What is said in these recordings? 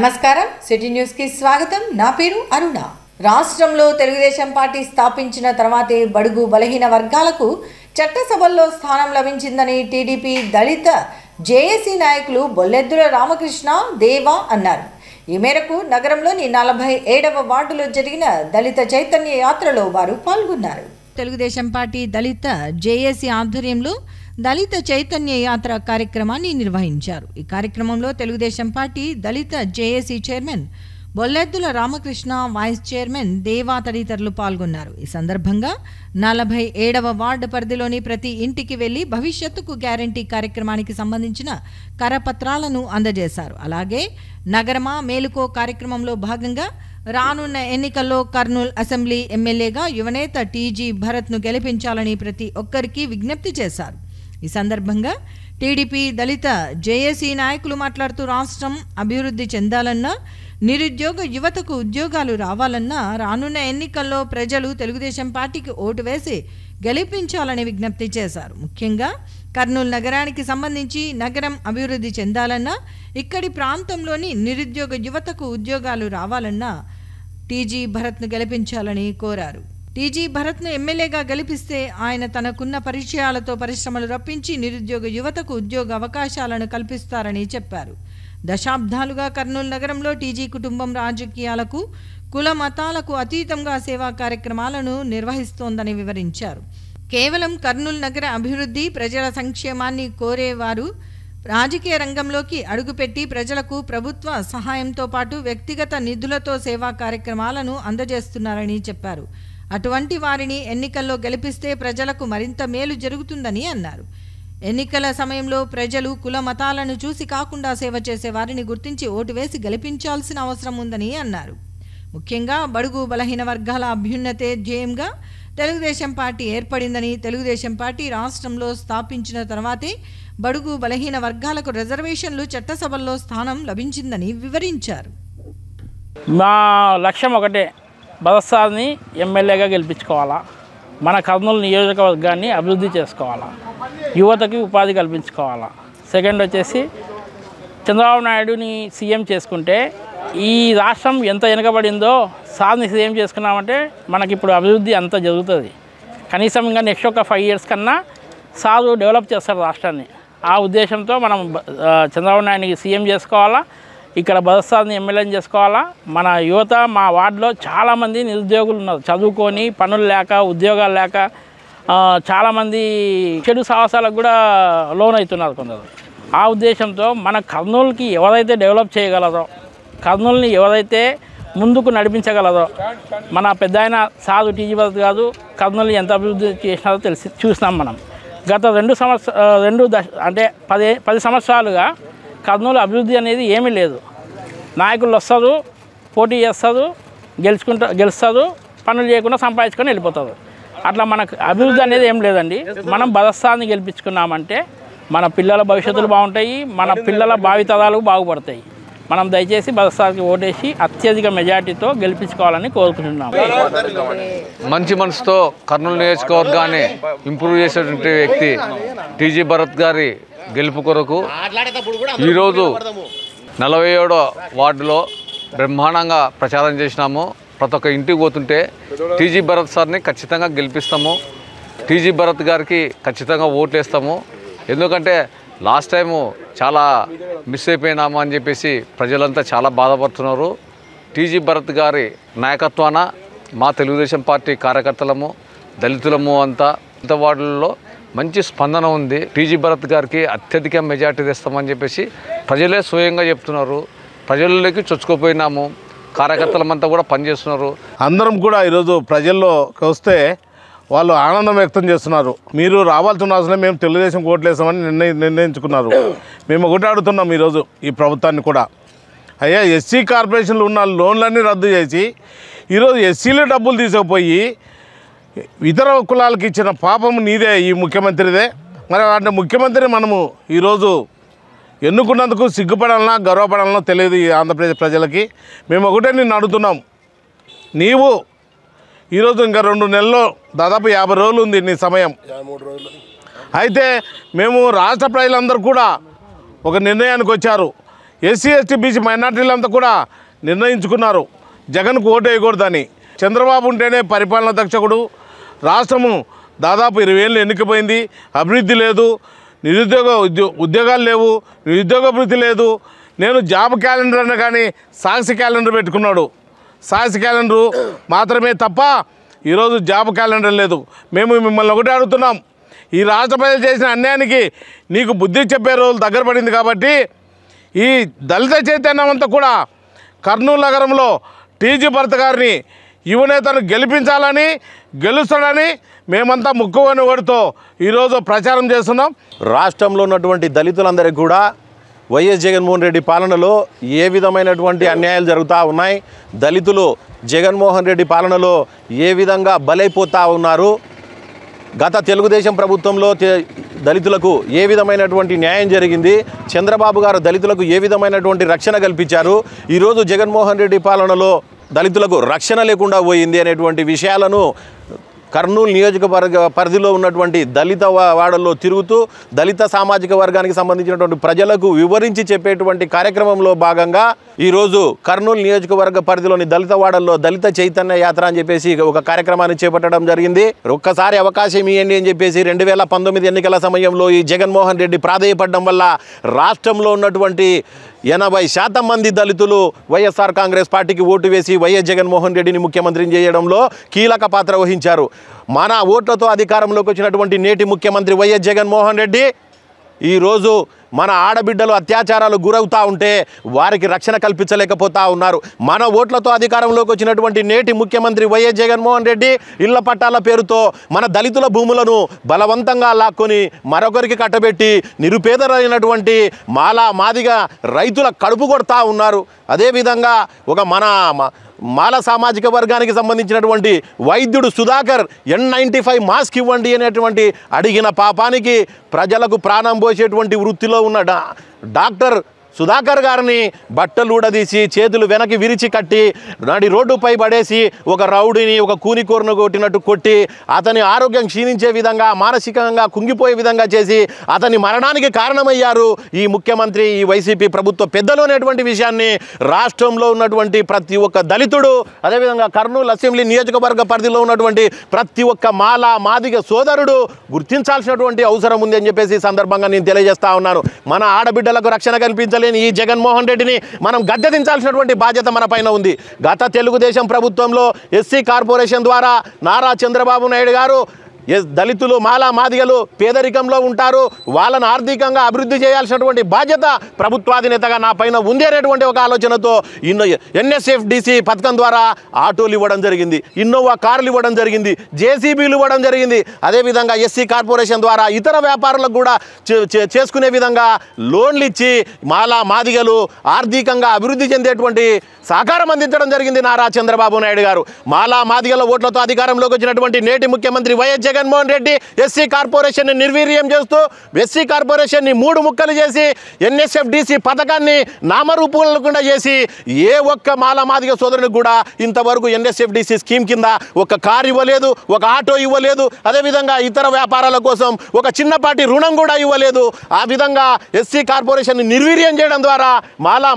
నమస్కారం city news కి స్వాగతం. నా పేరు అరుణ. రాష్ట్రంలో తెలుగుదేశం పార్టీ స్థాపించిన తర్వాతే బడుగు బలహీన వర్గాలకు చట్టసభల్లో స్థానం లభించిందని టీడీపీ దళిత జేఏసీ నాయకులు బొల్లెద్దుల రామకృష్ణ దేవా అన్నారు. ఈ మేరకు నగరంలోని 47వ వార్డులో జరిగిన దళిత చైతన్య యాత్రలో వారు పాల్గొన్నారు. తెలుగుదేశం పార్టీ దళిత జేఏసీ ఆధ్వర్యంలో దళిత చైతన్య యాత్ర కార్యక్రమాన్ని నిర్వహించారు. ఈ కార్యక్రమంలో తెలుగుదేశం పార్టీ దళిత JAC chairman Bolleddula Ramakrishna, vice chairman Deva తదితరులు పాల్గొన్నారు. ఈ సందర్భంగా 47వ వార్డు పరిధిలోని ప్రతి ఇంటికి వెళ్లి భవిష్యత్తుకు గ్యారంటీ కార్యక్రమానికి సంబంధించిన కరపత్రాలను అందజేశారు. అలాగే నగరమా మేలుకో కార్యక్రమంలో భాగంగా రానున్న ఎన్నికల్లో కర్నూలు అసెంబ్లీ ఎమ్మెల్యేగా యువనేత టీజీ భరత్ను గెలిపించాలని ప్రతి ఒక్కరికి విజ్ఞప్తి చేశారు. ఈ సందర్భంగా టీడీపీ దళిత జేఏసీ నాయకులు మాట్లాడుతూ రాష్ట్రం అభివృద్ధి చెందాలన్నా, నిరుద్యోగ యువతకు ఉద్యోగాలు రావాలన్నా రానున్న ఎన్నికల్లో ప్రజలు తెలుగుదేశం పార్టీకి ఓటు వేసి గెలిపించాలని విజ్ఞప్తి చేశారు. ముఖ్యంగా కర్నూలు నగరానికి సంబంధించి నగరం అభివృద్ధి చెందాలన్నా, ఇక్కడి ప్రాంతంలోని నిరుద్యోగ యువతకు ఉద్యోగాలు రావాలన్నా టీజీ భరత్ను గెలిపించాలని కోరారు. టీజీ భరత్ను ఎమ్మెల్యేగా గెలిపిస్తే ఆయన తనకున్న పరిచయాలతో పరిశ్రమలు రప్పించి నిరుద్యోగ యువతకు ఉద్యోగ అవకాశాలను కల్పిస్తారని చెప్పారు. దశాబ్దాలుగా కర్నూలు నగరంలో టీజీ కుటుంబం రాజకీయాలకు, కుల మతాలకు అతీతంగా సేవా కార్యక్రమాలను నిర్వహిస్తోందని వివరించారు. కేవలం కర్నూలు నగర అభివృద్ధి, ప్రజల సంక్షేమాన్ని కోరేవారు రాజకీయ రంగంలోకి అడుగుపెట్టి ప్రజలకు ప్రభుత్వ సహాయంతో పాటు వ్యక్తిగత నిధులతో సేవా కార్యక్రమాలను అందజేస్తున్నారని చెప్పారు. అటువంటి వారిని ఎన్నికల్లో గెలిపిస్తే ప్రజలకు మరింత మేలు జరుగుతుందని అన్నారు. ఎన్నికల సమయంలో ప్రజలు కుల మతాలను చూసి కాకుండా సేవ చేసే వారిని గుర్తించి ఓటు వేసి గెలిపించాల్సిన అవసరం ఉందని అన్నారు. ముఖ్యంగా బడుగు బలహీన వర్గాల అభ్యున్నతే ధ్యేయంగా తెలుగుదేశం పార్టీ ఏర్పడిందని, తెలుగుదేశం పార్టీ రాష్ట్రంలో స్థాపించిన తర్వాతే బడుగు బలహీన వర్గాలకు రిజర్వేషన్లు చట్టసభల్లో స్థానం లభించిందని వివరించారు. మా లక్ష్యం ఒకటే, బదస్సాన్ని ఎమ్మెల్యేగా గెలిపించుకోవాలా, మన కర్నూలు నియోజకవర్గాన్ని అభివృద్ధి చేసుకోవాలా, యువతకి ఉపాధి కల్పించుకోవాలా. సెకండ్ వచ్చేసి చంద్రబాబు నాయుడుని సీఎం చేసుకుంటే ఈ రాష్ట్రం ఎంత వెనుకబడిందో సార్ని సీఎం చేసుకున్నామంటే మనకి ఇప్పుడు అభివృద్ధి అంత జరుగుతుంది. కనీసం ఇంకా నెక్స్ట్ ఒక 5 years కన్నా సారు డెవలప్ చేస్తారు రాష్ట్రాన్ని. ఆ ఉద్దేశంతో మనం చంద్రబాబు నాయుడిని సీఎం చేసుకోవాలా, ఇక్కడ బదస్సాన్ని ఎమ్మెల్యేని చేసుకోవాలా. మన యువత మా వార్డులో చాలామంది నిరుద్యోగులు ఉన్నారు, చదువుకొని పనులు లేక, ఉద్యోగాలు లేక చాలామంది చెడు సాహసాలకు కూడా లోన్ అవుతున్నారు కొందరు. ఆ ఉద్దేశంతో మన కర్నూలుకి ఎవరైతే డెవలప్ చేయగలరో, కర్నూలుని ఎవరైతే ముందుకు నడిపించగలరో, మన పెద్ద ఆయన సారు టీజీ భరత్ గారు కర్నూలు ఎంత అభివృద్ధి చేసినారో చూసినాం మనం. గత 10 సంవత్సరాలుగా కర్నూలు అభివృద్ధి అనేది ఏమీ లేదు. నాయకులు వస్తారు, పోటీ చేస్తారు, గెలుస్తారు, పనులు చేయకుండా సంపాదించుకొని వెళ్ళిపోతారు. అట్లా మనకు అభివృద్ధి అనేది ఏం లేదండి. మనం బదస్సాన్ని గెలిపించుకున్నామంటే మన పిల్లల భవిష్యత్తులు బాగుంటాయి, మన పిల్లల భావితరాలు బాగుపడతాయి. మనం దయచేసి బదస్సాకి ఓటేసి అత్యధిక మెజార్టీతో గెలిపించుకోవాలని కోరుకుంటున్నాము. మంచి మనసుతో కర్నూలు నియోజకవర్గాన్ని ఇంప్రూవ్ చేసేటువంటి వ్యక్తి టీజీ భరత్ గారి గెలుపు కొరకు ఈరోజు 47వ వార్డులో బ్రహ్మాండంగా ప్రచారం చేసినాము. ప్రతి ఒక్క ఇంటికి పోతుంటే టీజీ భరత్ సార్ని ఖచ్చితంగా గెలిపిస్తాము, టీజీ భరత్ గారికి ఖచ్చితంగా ఓట్లు వేస్తాము. ఎందుకంటే లాస్ట్ టైము చాలా మిస్ అయిపోయినాము అని చెప్పేసి ప్రజలంతా చాలా బాధపడుతున్నారు. టీజీ భరత్ గారి నాయకత్వాన మా తెలుగుదేశం పార్టీ కార్యకర్తలము, దళితులము అంతా వార్డులలో మంచి స్పందన ఉంది. టీజీ భరత్ గారికి అత్యధిక మెజార్టీ తెస్తామని చెప్పేసి ప్రజలే స్వయంగా చెప్తున్నారు. ప్రజల్లోకి చొచ్చుకుపోయినాము, కార్యకర్తలమంతా కూడా పనిచేస్తున్నారు. అందరం కూడా ఈరోజు ప్రజల్లోకి వస్తే వాళ్ళు ఆనందం వ్యక్తం చేస్తున్నారు. మీరు రావాల్సిన అవసరం, మేము తెలుగుదేశం ఓట్లేసామని నిర్ణయించుకున్నారు. మేము ఒకటి అడుగుతున్నాం ఈరోజు ఈ ప్రభుత్వాన్ని కూడా, అయ్యా ఎస్సీ కార్పొరేషన్లు ఉన్న లోన్లన్నీ రద్దు చేసి ఈరోజు ఎస్సీలు డబ్బులు తీసుకుపోయి ఇతర కులాలకు ఇచ్చిన పాపం నీదే, ఈ ముఖ్యమంత్రిదే. మరి అంటే ముఖ్యమంత్రిని మనము ఈరోజు ఎన్నుకున్నందుకు సిగ్గుపడాలన్నా గర్వపడాలనో తెలియదు ఈ ఆంధ్రప్రదేశ్ ప్రజలకి. మేము ఒకటే నిన్ను అడుగుతున్నాం, నీవు ఈరోజు ఇంకా 2 నెలల్లో దాదాపు 50 రోజులు ఉంది నీ సమయం. అయితే మేము రాష్ట్ర ప్రజలందరూ కూడా ఒక నిర్ణయానికి వచ్చారు. ఎస్సీ ఎస్టీ బీసీ మైనార్టీలంతా కూడా నిర్ణయించుకున్నారు జగన్కు ఓటు వేయకూడదని. చంద్రబాబు ఉంటేనే పరిపాలనా దక్షకుడు, రాష్ట్రము దాదాపు 20 ఏళ్ళు ఎన్నికపోయింది, అభివృద్ధి లేదు, ఉద్యోగాలు లేవు, నిరుద్యోగ అభివృద్ధి లేదు. నేను జాబ్ క్యాలెండర్ అన్న కానీ సాక్షి క్యాలెండర్ పెట్టుకున్నాడు. సాక్షి క్యాలెండరు మాత్రమే తప్ప ఈరోజు జాబ్ క్యాలెండర్ లేదు. మేము మిమ్మల్ని ఒకటే అడుగుతున్నాం, ఈ రాష్ట్ర ప్రజలు చేసిన అన్యాయానికి నీకు బుద్ధి చెప్పే రోజులు దగ్గర పడింది కాబట్టి ఈ దళిత చైతన్యం అంతా కూడా కర్నూలు నగరంలో టీజీ భరత్ గారిని యువనేతను గెలిపించాలని, గెలుస్తాడని మేమంతా ముక్కువని ఓడితో ఈరోజు ప్రచారం చేస్తున్నాం. రాష్ట్రంలో ఉన్నటువంటి దళితులందరికీ కూడా వైఎస్ జగన్మోహన్ రెడ్డి పాలనలో ఏ విధమైనటువంటి అన్యాయాలు జరుగుతూ ఉన్నాయి, దళితులు జగన్మోహన్ రెడ్డి పాలనలో ఏ విధంగా బలైపోతూ ఉన్నారు, గత తెలుగుదేశం ప్రభుత్వంలో దళితులకు ఏ విధమైనటువంటి న్యాయం జరిగింది, చంద్రబాబు గారు దళితులకు ఏ విధమైనటువంటి రక్షణ కల్పించారు, ఈరోజు జగన్మోహన్ రెడ్డి పాలనలో దళితులకు రక్షణ లేకుండా పోయింది అనేటువంటి విషయాలను కర్నూలు నియోజకవర్గ పరిధిలో ఉన్నటువంటి దళిత వాడల్లో తిరుగుతూ దళిత సామాజిక వర్గానికి సంబంధించినటువంటి ప్రజలకు వివరించి చెప్పేటువంటి కార్యక్రమంలో భాగంగా ఈరోజు కర్నూలు నియోజకవర్గ పరిధిలోని దళిత వాడల్లో దళిత చైతన్య యాత్ర అని చెప్పేసి ఒక కార్యక్రమాన్ని చేపట్టడం జరిగింది. ఒక్కసారి అవకాశం ఇవ్వండి అని చెప్పేసి 2019 ఎన్నికల సమయంలో ఈ జగన్మోహన్ రెడ్డి ప్రాధేయపడడం వల్ల రాష్ట్రంలో ఉన్నటువంటి 80% మంది దళితులు వైఎస్ఆర్ కాంగ్రెస్ పార్టీకి ఓటు వేసి వైఎస్ జగన్మోహన్ రెడ్డిని ముఖ్యమంత్రిని చేయడంలో కీలక పాత్ర వహించారు. మన ఓట్లతో అధికారంలోకి వచ్చినటువంటి నేటి ముఖ్యమంత్రి వైఎస్ జగన్మోహన్ రెడ్డి ఈరోజు మన ఆడబిడ్డలు అత్యాచారాలు గురవుతూ ఉంటే వారికి రక్షణ కల్పించలేకపోతా ఉన్నారు. మన ఓట్లతో అధికారంలోకి వచ్చినటువంటి నేటి ముఖ్యమంత్రి వైఎస్ జగన్మోహన్ రెడ్డి ఇళ్ల పట్టాల పేరుతో మన దళితుల భూములను బలవంతంగా లాక్కొని మరొకరికి కట్టబెట్టి నిరుపేదలైనటువంటి మాదిగా రైతుల కడుపు కొడతా ఉన్నారు. అదేవిధంగా ఒక మాల సామాజిక వర్గానికి సంబంధించినటువంటి వైద్యుడు సుధాకర్ N95 మాస్క్ ఇవ్వండి అనేటువంటి అడిగిన పాపానికి ప్రజలకు ప్రాణం పోసేటువంటి వృత్తిలో ఉన్న డాక్టర్ సుధాకర్ గారిని బట్టలు ఊడదీసి చేతులు వెనక్కి విరిచి కట్టి నడి రోడ్డుపై పడేసి ఒక రౌడీని ఒక కూనికోరును కొట్టినట్టు కొట్టి అతని ఆరోగ్యం క్షీణించే విధంగా మానసికంగా కుంగిపోయే విధంగా చేసి అతని మరణానికి కారణమయ్యారు ఈ ముఖ్యమంత్రి, ఈ వైసీపీ ప్రభుత్వ పెద్దలు అనేటువంటి విషయాన్ని రాష్ట్రంలో ఉన్నటువంటి ప్రతి ఒక్క దళితుడు, అదేవిధంగా కర్నూలు అసెంబ్లీ నియోజకవర్గ పరిధిలో ఉన్నటువంటి ప్రతి ఒక్క మాదిగ సోదరుడు గుర్తించాల్సినటువంటి అవసరం ఉంది అని చెప్పేసి ఈ సందర్భంగా నేను తెలియజేస్తా ఉన్నాను. మన ఆడబిడ్డలకు రక్షణ కల్పించాలి ఈ జగన్మోహన్ రెడ్డిని మనం గద్దెదించాల్సినటువంటి బాధ్యత మన పైన ఉంది. గత తెలుగుదేశం ప్రభుత్వంలో ఎస్సీ కార్పొరేషన్ ద్వారా నారా చంద్రబాబు నాయుడు గారు దళితులు మాదిగలు పేదరికంలో ఉంటారు, వాళ్ళను ఆర్థికంగా అభివృద్ధి చేయాల్సినటువంటి బాధ్యత ప్రభుత్వాధినేతగా నా పైన ఉంది అనేటువంటి ఒక ఆలోచనతో NSFDC పథకం ద్వారా ఆటోలు ఇవ్వడం జరిగింది, ఇన్నోవా కార్లు ఇవ్వడం జరిగింది, జేసీబీలు ఇవ్వడం జరిగింది. అదేవిధంగా ఎస్సీ కార్పొరేషన్ ద్వారా ఇతర వ్యాపారులకు కూడా చేసుకునే విధంగా లోన్లు ఇచ్చి మాదిగలు ఆర్థికంగా అభివృద్ధి చెందేటువంటి సహకారం అందించడం జరిగింది నారా చంద్రబాబు నాయుడు గారు. మాదిగల ఓట్లతో అధికారంలోకి వచ్చినటువంటి నేటి ముఖ్యమంత్రి వైఎస్ జగన్మోహన్ రెడ్డి ఎస్సీ కార్పొరేషన్ని నిర్వీర్యం చేస్తూ ఎస్సీ కార్పొరేషన్ని 3 ముక్కలు చేసి NSFDC పథకాన్ని నామరూపంగా చేసి ఏ ఒక్క మాదిగ సోదరునికి కూడా ఇంతవరకు NSFDC స్కీమ్ కింద ఒక కారు ఇవ్వలేదు, ఒక ఆటో ఇవ్వలేదు, అదేవిధంగా ఇతర వ్యాపారాల కోసం ఒక చిన్నపాటి రుణం కూడా ఇవ్వలేదు. ఆ విధంగా ఎస్సీ కార్పొరేషన్ని నిర్వీర్యం చేయడం ద్వారా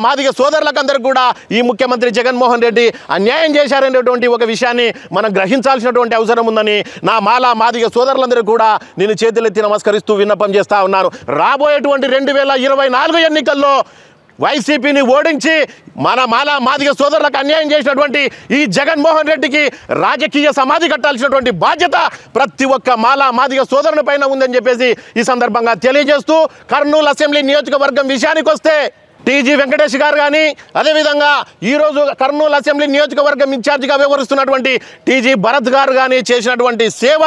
మాదిగ సోదరులకందరికీ కూడా ఈ ముఖ్యమంత్రి జగన్మోహన్ రెడ్డి అన్యాయం చేశారనేటువంటి ఒక విషయాన్ని మనం గ్రహించాల్సినటువంటి అవసరం ఉందని నా మాదిగ సోదరులందరూ కూడా నేను చేతులెత్తి నమస్కరిస్తూ విన్నపం చేస్తా ఉన్నాను. రాబోయేటువంటి 2024 ఎన్నికల్లో వైసీపీని ఓడించి మన మాదిగ సోదరులకు అన్యాయం చేసినటువంటి ఈ జగన్మోహన్ రెడ్డికి రాజకీయ సమాధి కట్టాల్సినటువంటి బాధ్యత ప్రతి ఒక్క మాదిగ సోదరుని పైన ఉందని చెప్పేసి ఈ సందర్భంగా తెలియజేస్తూ కర్నూలు అసెంబ్లీ నియోజకవర్గం విషయానికి వస్తే టీజీ వెంకటేష్ గారు కానీ, అదేవిధంగా ఈరోజు కర్నూలు అసెంబ్లీ నియోజకవర్గం ఇన్ఛార్జిగా వ్యవహరిస్తున్నటువంటి టీజీ భరత్ గారు కానీ చేసినటువంటి సేవ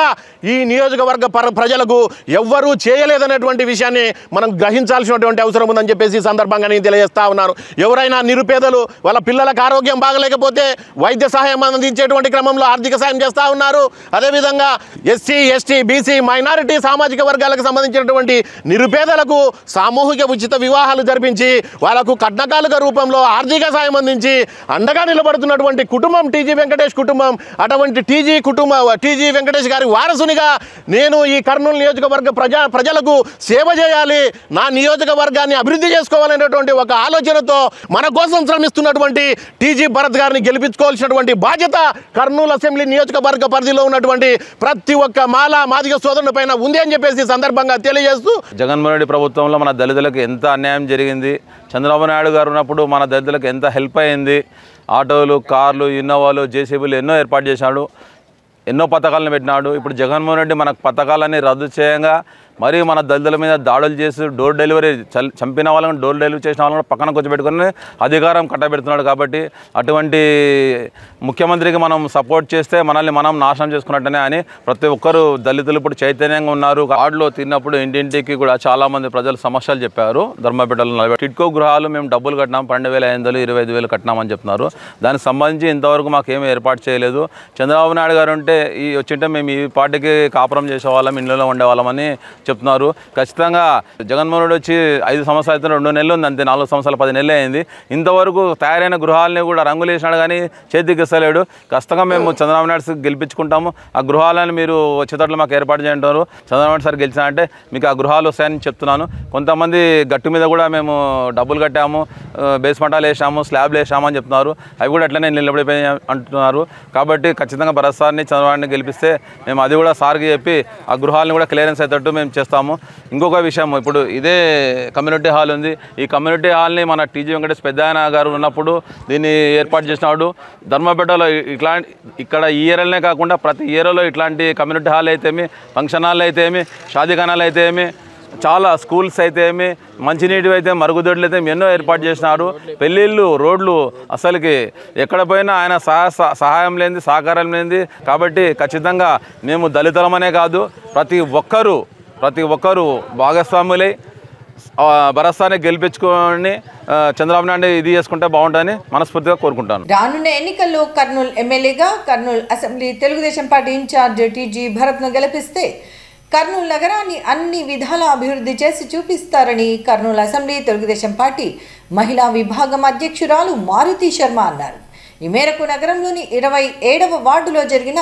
ఈ నియోజకవర్గ ప్రజలకు ఎవ్వరూ చేయలేదనేటువంటి విషయాన్ని మనం గ్రహించాల్సినటువంటి అవసరం ఉందని చెప్పేసి ఈ సందర్భంగా నేను తెలియజేస్తా ఉన్నాను. ఎవరైనా నిరుపేదలు వాళ్ళ పిల్లలకు ఆరోగ్యం బాగలేకపోతే వైద్య సహాయం అందించేటువంటి క్రమంలో ఆర్థిక సాయం చేస్తూ ఉన్నారు. అదేవిధంగా ఎస్సీ ఎస్టీ బీసీ మైనారిటీ సామాజిక వర్గాలకు సంబంధించినటువంటి నిరుపేదలకు సామూహిక ఉచిత వివాహాలు జరిపించి వాళ్ళకు కట్నకాలుక రూపంలో ఆర్థిక సాయం అందించి అండగా నిలబడుతున్నటువంటి కుటుంబం టీజీ వెంకటేష్ కుటుంబం. అటువంటి టీజీ వెంకటేష్ గారి వారసునిగా నేను ఈ కర్నూలు నియోజకవర్గ ప్రజలకు సేవ చేయాలి, నా నియోజకవర్గాన్ని అభివృద్ధి చేసుకోవాలనేటువంటి ఒక ఆలోచనతో మన కోసం శ్రమిస్తున్నటువంటి టీజీ భరత్ గారిని గెలిపించుకోవాల్సినటువంటి బాధ్యత కర్నూలు అసెంబ్లీ నియోజకవర్గ పరిధిలో ఉన్నటువంటి ప్రతి ఒక్క మాదిగ సోదరుని పైన ఉంది అని చెప్పేసి సందర్భంగా తెలియజేస్తూ, జగన్మోహన్ రెడ్డి ప్రభుత్వంలో మన దళితులకు ఎంత అన్యాయం జరిగింది, చంద్రబాబు నాయుడు గారు ఉన్నప్పుడు మన దళితులకు ఎంత హెల్ప్ అయింది, ఆటోలు, కార్లు, ఇన్నోవాలు, జేసీబీలు ఎన్నో ఏర్పాటు చేశాడు, ఎన్నో పథకాలను పెట్టినాడు. ఇప్పుడు జగన్మోహన్ రెడ్డి మనకు పథకాలన్నీ రద్దు చేయంగా మరి మన దళితుల మీద దాడులు చేసి డోర్ డెలివరీ చంపిన వాళ్ళని డోర్ డెలివరీ చేసిన వాళ్ళని పక్కన కూర్చోబెట్టుకుని అధికారం కట్టబెడుతున్నాడు. కాబట్టి అటువంటి ముఖ్యమంత్రికి మనం సపోర్ట్ చేస్తే మనల్ని మనం నాశనం చేసుకున్నట్టనే అని ప్రతి ఒక్కరు దళితులు ఇప్పుడు చైతన్యంగా ఉన్నారు. ఆటలో తిన్నప్పుడు ఇంటింటికి కూడా చాలామంది ప్రజలు సమస్యలు చెప్పారు. ధర్మపేటలో టిడ్కో గృహాలు మేము డబ్బులు కట్టినాం, 12,500, 25,000 కట్టినామని చెప్తున్నారు. దానికి సంబంధించి ఇంతవరకు మాకేమీ ఏర్పాటు చేయలేదు. చంద్రబాబు నాయుడు గారు ఉంటే వచ్చింటే మేము ఈ పార్టీకి కాపురం చేసేవాళ్ళం, ఇంట్లో ఉండేవాళ్ళమని చెప్తున్నారు. ఖచ్చితంగా జగన్మోహన్ రెడ్డి వచ్చి 5 సంవత్సరాలు అయితే 2 నెలలు ఉంది, అంతే 4 సంవత్సరాలు 10 నెలలు అయింది. ఇంతవరకు తయారైన గృహాలని కూడా రంగులు వేసినాడు కానీ చేతికి ఇస్తలేడు. ఖచ్చితంగా మేము చంద్రబాబు నాయుడు గెలిపించుకుంటాము, ఆ గృహాలను మీరు వచ్చేటట్లు మాకు ఏర్పాటు చేయంటారు. చంద్రబాబు నాయుడు సార్ గెలిచినారంటే మీకు ఆ గృహాలు వస్తాయని చెప్తున్నాను. కొంతమంది గట్టు మీద కూడా మేము డబ్బులు కట్టాము, బేస్మెంటాలు వేసాము, స్లాబ్లు వేసాము అని చెప్తున్నారు. అవి కూడా అట్లనే నిలబడిపోయి అంటున్నారు. కాబట్టి ఖచ్చితంగా భరత్ సార్ని చంద్రబాబుని గెలిపిస్తే మేము అది కూడా సార్కి చెప్పి ఆ గృహాలను కూడా క్లియరెన్స్ అయ్యేటట్టు మేము చేస్తాము. ఇంకొక విషయం, ఇప్పుడు ఇదే కమ్యూనిటీ హాల్ ఉంది. ఈ కమ్యూనిటీ హాల్ని మన టీజీ వెంకటేష్ పెద్దాయన గారు ఉన్నప్పుడు దీన్ని ఏర్పాటు చేసినాడు. ధర్మపేటలో ఇక్కడ ఈ ఏరియాలనే కాకుండా ప్రతి ఏరియాలో ఇట్లాంటి కమ్యూనిటీ హాల్ అయితేమి, ఫంక్షన్ హాల్ అయితేమి, షాదీఖానాలు అయితేమి, చాలా స్కూల్స్ అయితే ఏమి, మంచినీటి అయితే, మరుగుదొడ్లు అయితే ఎన్నో ఏర్పాటు చేసినారు. పెళ్ళిళ్ళు, రోడ్లు, అసలుకి ఎక్కడ పోయినా ఆయన సహాయం లేనిది, సహకారం లేనిది. కాబట్టి ఖచ్చితంగా మేము దళితులమనే కాదు ప్రతి ఒక్కరూ భాగస్వాములై భరత్సాన్ని గెలిపించుకొని చంద్రబాబు నాయుడు ఇది చేసుకుంటే బాగుంటుందని మనస్ఫూర్తిగా కోరుకుంటాను. రానున్న ఎన్నికల్లో కర్నూలు ఎమ్మెల్యేగా Kurnool assembly Telugu Desam party incharge TG భరత్ను గెలిపిస్తే కర్నూలు నగరాన్ని అన్ని విధాల అభివృద్ధి చేసి చూపిస్తారని కర్నూలు అసెంబ్లీ తెలుగుదేశం పార్టీ మహిళా విభాగం అధ్యక్షురాలు మారుతి శర్మ అన్నారు. ఈ మేరకు నగరంలోని 27వ వార్డులో జరిగిన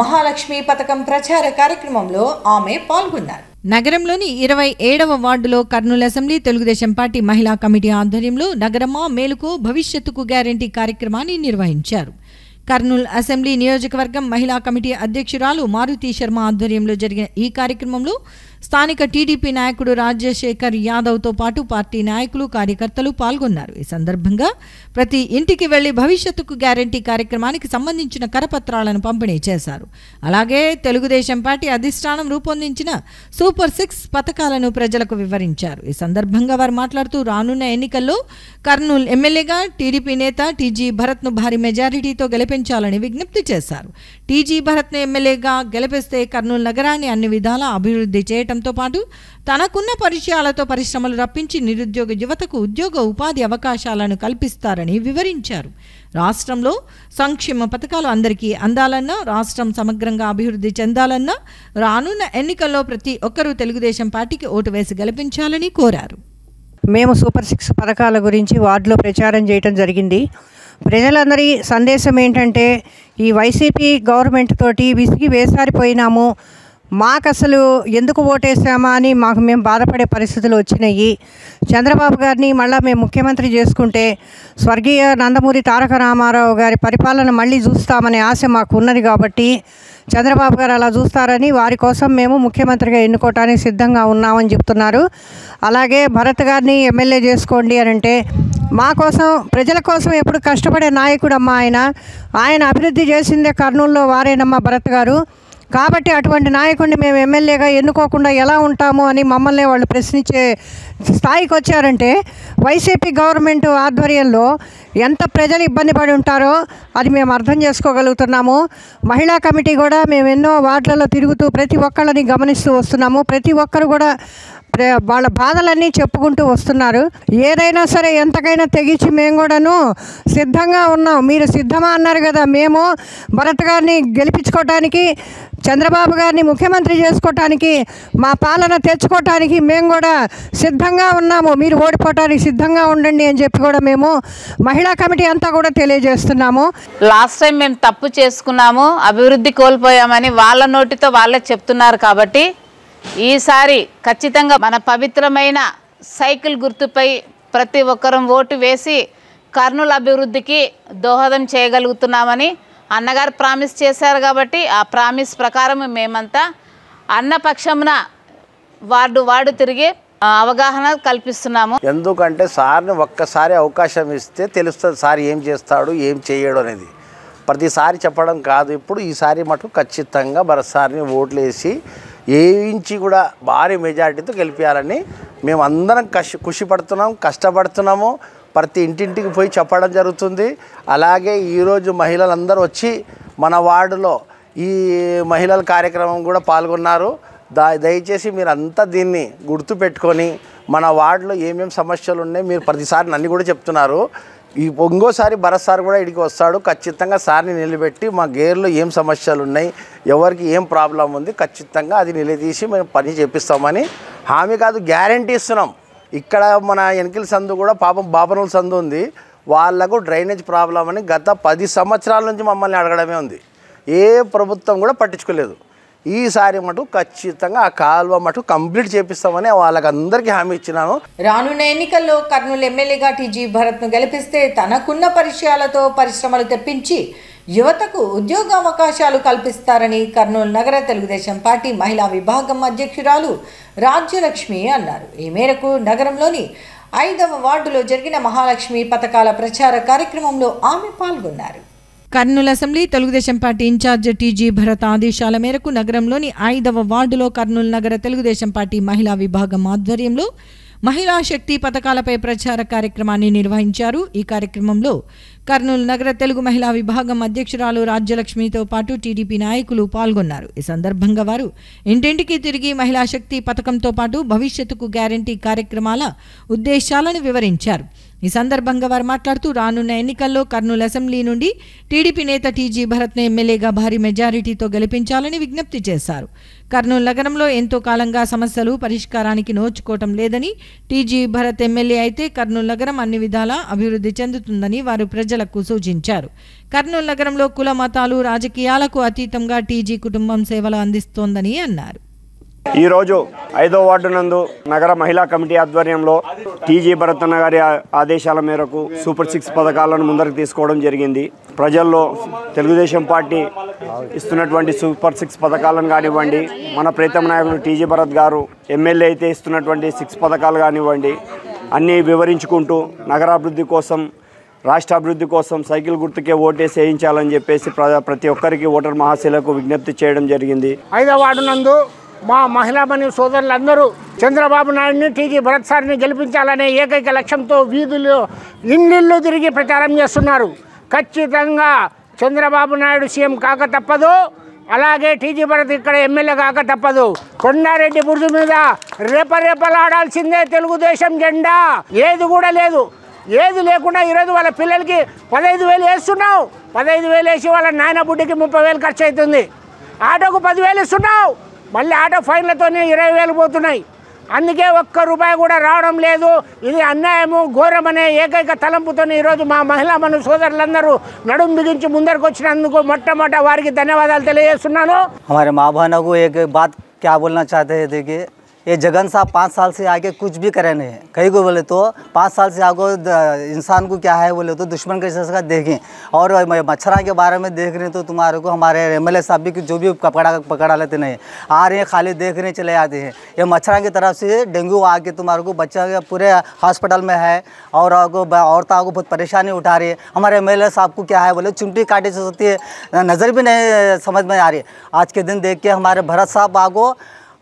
మహాలక్ష్మి పథకం ప్రచార కార్యక్రమంలో ఆమె పాల్గొన్నారు. నగరంలోని 27వ వార్డులో కర్నూలు అసెంబ్లీ తెలుగుదేశం పార్టీ మహిళా కమిటీ ఆధ్వర్యంలో నగరమా మేలుకో భవిష్యత్తుకు గ్యారంటీ కార్యక్రమాన్ని నిర్వహించారు. కర్నూలు అసెంబ్లీ నియోజకవర్గం మహిళా కమిటీ అధ్యక్షురాలు మారుతి శర్మ ఆధ్వర్యంలో జరిగిన ఈ కార్యక్రమంలో స్థానిక టీడీపీ నాయకుడు రాజశేఖర్ యాదవ్తో పాటు పార్టీ నాయకులు, కార్యకర్తలు పాల్గొన్నారు. ఈ సందర్భంగా ప్రతి ఇంటికి వెళ్లి భవిష్యత్తుకు గ్యారంటీ కార్యక్రమానికి సంబంధించిన కరపత్రాలను పంపిణీ చేశారు. అలాగే తెలుగుదేశం పార్టీ అధిష్టానం రూపొందించిన సూపర్ 6 పథకాలను ప్రజలకు వివరించారు. ఈ సందర్భంగా వారు మాట్లాడుతూ రానున్న ఎన్నికల్లో కర్నూలు ఎమ్మెల్యేగా టీడీపీ నేత టీజీ భరత్ను భారీ మెజారిటీతో గెలిపించాలని విజ్ఞప్తి చేశారు. టీజీ భరత్ను ఎమ్మెల్యేగా గెలిపిస్తే కర్నూలు నగరాన్ని అన్ని విధాలా అభివృద్ధి చేయడంతో పాటు తనకున్న పరిచయాలతో పరిశ్రమలు రప్పించి నిరుద్యోగ యువతకు ఉద్యోగ ఉపాధి అవకాశాలను కల్పిస్తారని వివరించారు. రాష్ట్రంలో సంక్షేమ పథకాలు అందరికీ అందాలన్నా, రాష్ట్రం సమగ్రంగా అభివృద్ధి చెందాలన్నా రానున్న ఎన్నికల్లో ప్రతి ఒక్కరూ తెలుగుదేశం పార్టీకి ఓటు వేసి గెలిపించాలని కోరారు. మేము సూపర్ 6 పథకాల గురించి వార్డులో ప్రచారం చేయడం జరిగింది. ప్రజలందరి సందేశం ఏంటంటే ఈ వైసీపీ గవర్నమెంట్ తోటి విసిగి వేసారిపోయినాము, మాకు అసలు ఎందుకు ఓటేసామా అని మేము బాధపడే పరిస్థితులు వచ్చినాయి. చంద్రబాబు గారిని మళ్ళీ మేము ముఖ్యమంత్రి చేసుకుంటే స్వర్గీయ నందమూరి తారక రామారావు గారి పరిపాలన మళ్ళీ చూస్తామనే ఆశ మాకు ఉన్నది. కాబట్టి చంద్రబాబు గారు అలా చూస్తారని వారి కోసం మేము ముఖ్యమంత్రిగా ఎన్నుకోవటానికి సిద్ధంగా ఉన్నామని చెప్తున్నారు. అలాగే భరత్ గారిని ఎమ్మెల్యే చేసుకోండి అని అంటే మా కోసం, ప్రజల కోసం ఎప్పుడు కష్టపడే నాయకుడమ్మా ఆయన అభివృద్ధి చేసిందే కర్నూలులో వారేనమ్మా భరత్ గారు. కాబట్టి అటువంటి నాయకుడిని మేము ఎమ్మెల్యేగా ఎన్నుకోకుండా ఎలా ఉంటాము అని మమ్మల్ని వాళ్ళు ప్రశ్నించే స్థాయికి వచ్చారంటే వైసీపీ గవర్నమెంట్ ఆధ్వర్యంలో ఎంత ప్రజలు ఇబ్బంది పడి ఉంటారో అది మేము అర్థం చేసుకోగలుగుతున్నాము. మహిళా కమిటీ కూడా మేము ఎన్నో వార్డులలో తిరుగుతూ ప్రతి ఒక్కళ్ళని గమనిస్తూ వస్తున్నాము. ప్రతి ఒక్కరు కూడా వాళ్ళ బాధలన్నీ చెప్పుకుంటూ వస్తున్నారు. ఏదైనా సరే ఎంతకైనా తెగించి మేము కూడాను సిద్ధంగా ఉన్నాం. మీరు సిద్ధమా అన్నారు కదా, మేము భరత్ గారిని గెలిపించుకోవటానికి, చంద్రబాబు గారిని ముఖ్యమంత్రి చేసుకోవటానికి, మా పాలన తెచ్చుకోవటానికి మేము కూడా సిద్ధంగా ఉన్నాము. మీరు ఓడిపోవటానికి సిద్ధంగా ఉండండి అని చెప్పి కూడా మేము మహిళా కమిటీ అంతా కూడా తెలియజేస్తున్నాము. లాస్ట్ టైం మేము తప్పు చేసుకున్నాము, అభివృద్ధి కోల్పోయామని వాళ్ళ నోటితో వాళ్ళే చెప్తున్నారు. కాబట్టి ఈసారి ఖచ్చితంగా మన పవిత్రమైన సైకిల్ గుర్తుపై ప్రతి ఒక్కరం ఓటు వేసి కర్నూలు అభివృద్ధికి దోహదం చేయగలుగుతున్నామని అన్నగారు ప్రామిస్ చేశారు. కాబట్టి ఆ ప్రామిస్ ప్రకారం మేమంతా అన్న పక్షమున వార్డు తిరిగి అవగాహన కల్పిస్తున్నాము. ఎందుకంటే సార్ని ఒక్కసారి అవకాశం ఇస్తే తెలుస్తుంది సార్ ఏం చేస్తాడు ఏం చేయడు అనేది. ప్రతిసారి చెప్పడం కాదు, ఇప్పుడు ఈసారి మటుకు ఖచ్చితంగా భరత్ సార్ని ఓట్లు వేసి ఏయించి కూడా భారీ మెజారిటీతో గెలిపించాలని మేము అందరం కష్టపడుతున్నాము. ప్రతి ఇంటింటికి పోయి చెప్పడం జరుగుతుంది. అలాగే ఈరోజు మహిళలందరూ వచ్చి మన వార్డులో ఈ మహిళల కార్యక్రమం కూడా పాల్గొన్నారు. దయచేసి మీరు అంతా దీన్ని గుర్తుపెట్టుకొని మన వార్డులో ఏమేమి సమస్యలు ఉన్నాయి మీరు ప్రతిసారి నన్ను కూడా చెప్తున్నారు. ఇంకోసారి భరత్ సార్ కూడా ఇక్కడికి వస్తాడు. ఖచ్చితంగా సార్ని నిలబెట్టి మా గేర్లో ఏం సమస్యలు ఉన్నాయి, ఎవరికి ఏం ప్రాబ్లం ఉంది, ఖచ్చితంగా అది నిలదీసి మేము పని చేపిస్తామని హామీ కాదు గ్యారంటీ ఇస్తున్నాం. ఇక్కడ మన ఎన్కిల్ సందు కూడా పాపం బాపనూరు సందు ఉంది, వాళ్లకు డ్రైనేజ్ ప్రాబ్లం అని గత 10 సంవత్సరాల నుంచి మమ్మల్ని అడగడమే ఉంది. ఏ ప్రభుత్వం కూడా పట్టించుకోలేదు. ఈసారి మటు ఖచ్చితంగా ఆ కాలువ మటు కంప్లీట్ చేపిస్తామని వాళ్ళకందరికీ హామీ ఇచ్చినాను. రానున్న ఎన్నికల్లో కర్నూలు ఎమ్మెల్యేగా టీజీ భరత్ను గెలిపిస్తే తనకున్న పరిచయాలతో పరిశ్రమలు తెప్పించి యువతకు ఉద్యోగావకాశాలు కల్పిస్తారని కర్నూలు నగర తెలుగుదేశం పార్టీ మహిళా విభాగం అధ్యక్షురాలు రాజ్యలక్ష్మి అన్నారు. ఈ మేరకు నగరంలోని 5వ వార్డులో జరిగిన మహాలక్ష్మి పథకాల ప్రచార కార్యక్రమంలో ఆమె పాల్గొన్నారు. Kurnool assembly Telugu Desam party incharge TG Bharat ఆదేశాల మేరకు నగరంలోని 5వ వార్డులో కర్నూలు నగర తెలుగుదేశం పార్టీ మహిళా విభాగం ఆధ్వర్యంలో మహిళా శక్తి పథకాలపై ప్రచార కార్యక్రమాన్ని నిర్వహించారు. ఈ కార్యక్రమంలో కర్నూలు నగర తెలుగు మహిళా విభాగం అధ్యక్షురాలు రాజ్యలక్ష్మితో పాటు టీడీపీ నాయకులు పాల్గొన్నారు. ఈ సందర్భంగా వారు ఇంటింటికి తిరిగి మహిళా శక్తి పథకంతో పాటు భవిష్యత్తుకు గ్యారంటీ కార్యక్రమాల ఉద్దేశాలను వివరించారు. ఈ సందర్భంగా వారు మాట్లాడుతూ రానున్న ఎన్నికల్లో కర్నూలు అసెంబ్లీ నుండి టీడీపీ నేత టీజీ భరత్ను ఎమ్మెల్యేగా భారీ మెజారిటీతో గెలిపించాలని విజ్ఞప్తి చేశారు. కర్నూలు నగరంలో ఎంతో కాలంగా సమస్యలు పరిష్కారానికి నోచుకోవటం లేదని, టీజీ భరత్ ఎమ్మెల్యే అయితే కర్నూలు నగరం అన్ని విధాలా అభివృద్ధి చెందుతుందని వారు ప్రజలకు సూచించారు. కర్నూలు నగరంలో కుల మతాలు రాజకీయాలకు అతీతంగా టీజీ కుటుంబం సేవలు అందిస్తోందని అన్నారు. ఈరోజు 5వ వార్డు నందు నగర మహిళా కమిటీ ఆధ్వర్యంలో టీజీ భరత్ అన్న గారి ఆదేశాల మేరకు సూపర్ 6 పథకాలను ముందరకు తీసుకోవడం జరిగింది. ప్రజల్లో తెలుగుదేశం పార్టీ ఇస్తున్నటువంటి సూపర్ 6 పథకాలను కానివ్వండి, మన ప్రీతమ నాయకుడు టీజీ భరత్ గారు ఎమ్మెల్యే అయితే ఇస్తున్నటువంటి 6 పథకాలు కానివ్వండి, అన్నీ వివరించుకుంటూ నగరాభివృద్ధి కోసం, రాష్ట్ర అభివృద్ధి కోసం సైకిల్ గుర్తుకే ఓటేసి వేయించాలని చెప్పేసి ప్రతి ఒక్కరికి ఓటర్ మహాశైలకు విజ్ఞప్తి చేయడం జరిగింది. 5వ వార్డు నందు మా మహిళా మని సోదరులందరూ చంద్రబాబు నాయుడిని టీజీ భరత్ సార్ని గెలిపించాలనే ఏకైక లక్ష్యంతో వీధుల్లో ఇల్లు తిరిగి ప్రచారం చేస్తున్నారు. ఖచ్చితంగా చంద్రబాబు నాయుడు సీఎం కాక తప్పదు, అలాగే టీజీ భరత్ ఇక్కడ ఎమ్మెల్యే కాక తప్పదు. కొండారెడ్డి బుర్జు మీద రేపరేపలాడాల్సిందే తెలుగుదేశం జెండా. ఏది కూడా లేదు, ఏది లేకుండా ఈరోజు వాళ్ళ పిల్లలకి 15,000 వేస్తున్నావు. 15,000 వేసి వాళ్ళ నాయన బుడ్డికి 30,000 ఖర్చు అవుతుంది. ఆటోకు 10,000 ఇస్తున్నావు, మళ్ళీ ఆటో ఫైన్లతోనే 20,000 పోతున్నాయి. అందుకే ఒక్క రూపాయి కూడా రావడం లేదు. ఇది అన్యాయము, ఘోరమనే ఏకైక తలంపుతో ఈరోజు మా మహిళా మన సోదరులందరూ నడుం బిగించి ముందరకు వచ్చినందుకు మొట్టమొదట వారికి ధన్యవాదాలు తెలియజేస్తున్నాను. हमारे माँ बहनों को एक बात क्या बोलना चाहते थे कि ये जगन साहब 5 साल से आके कुछ भी करे नहीं है. कहीं को बोले तो 5 साल से आगे इंसान को क्या है बोले तो दुश्मन के जैसा देखें. और मच्छरा के बारे में देख रहे हैं तो तुम्हारे को हमारे एमएलए साहब भी जो भी पकड़ा लेते नहीं आ रहे हैं, खाली देख रहे चले आते हैं. ये मच्छरा की तरफ से डेंगू आके तुम्हारे को बच्चा पूरे हॉस्पिटल में है और औरतों को बहुत परेशानी उठा रही है. हमारे एमएलए साहब को क्या है बोले चिमटी काटे से होती है, नज़र भी नहीं समझ में आ रही है. आज के दिन देख के हमारे भरत साहब आगो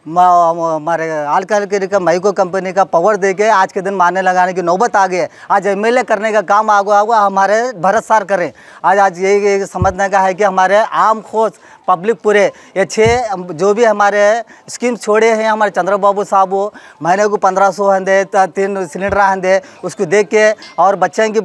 हमारे आलकाल का माइको कंपनी का पावर देके आज के दिन मारने लगाने की नौबत आ गई है. आज एमएलए करने का काम आगो हमारे भरत सार करें. आज यही समझने का है कि हमारे आम खोज पब्लिक पूरे ये 6 जो भी हमारे स्कीम छोड़े हैं हमारे चंद्रबाबू साहब, वो महीने को 1500 हंदे 3 सिलेंडर हंदे उसको देख के, और बच्चों की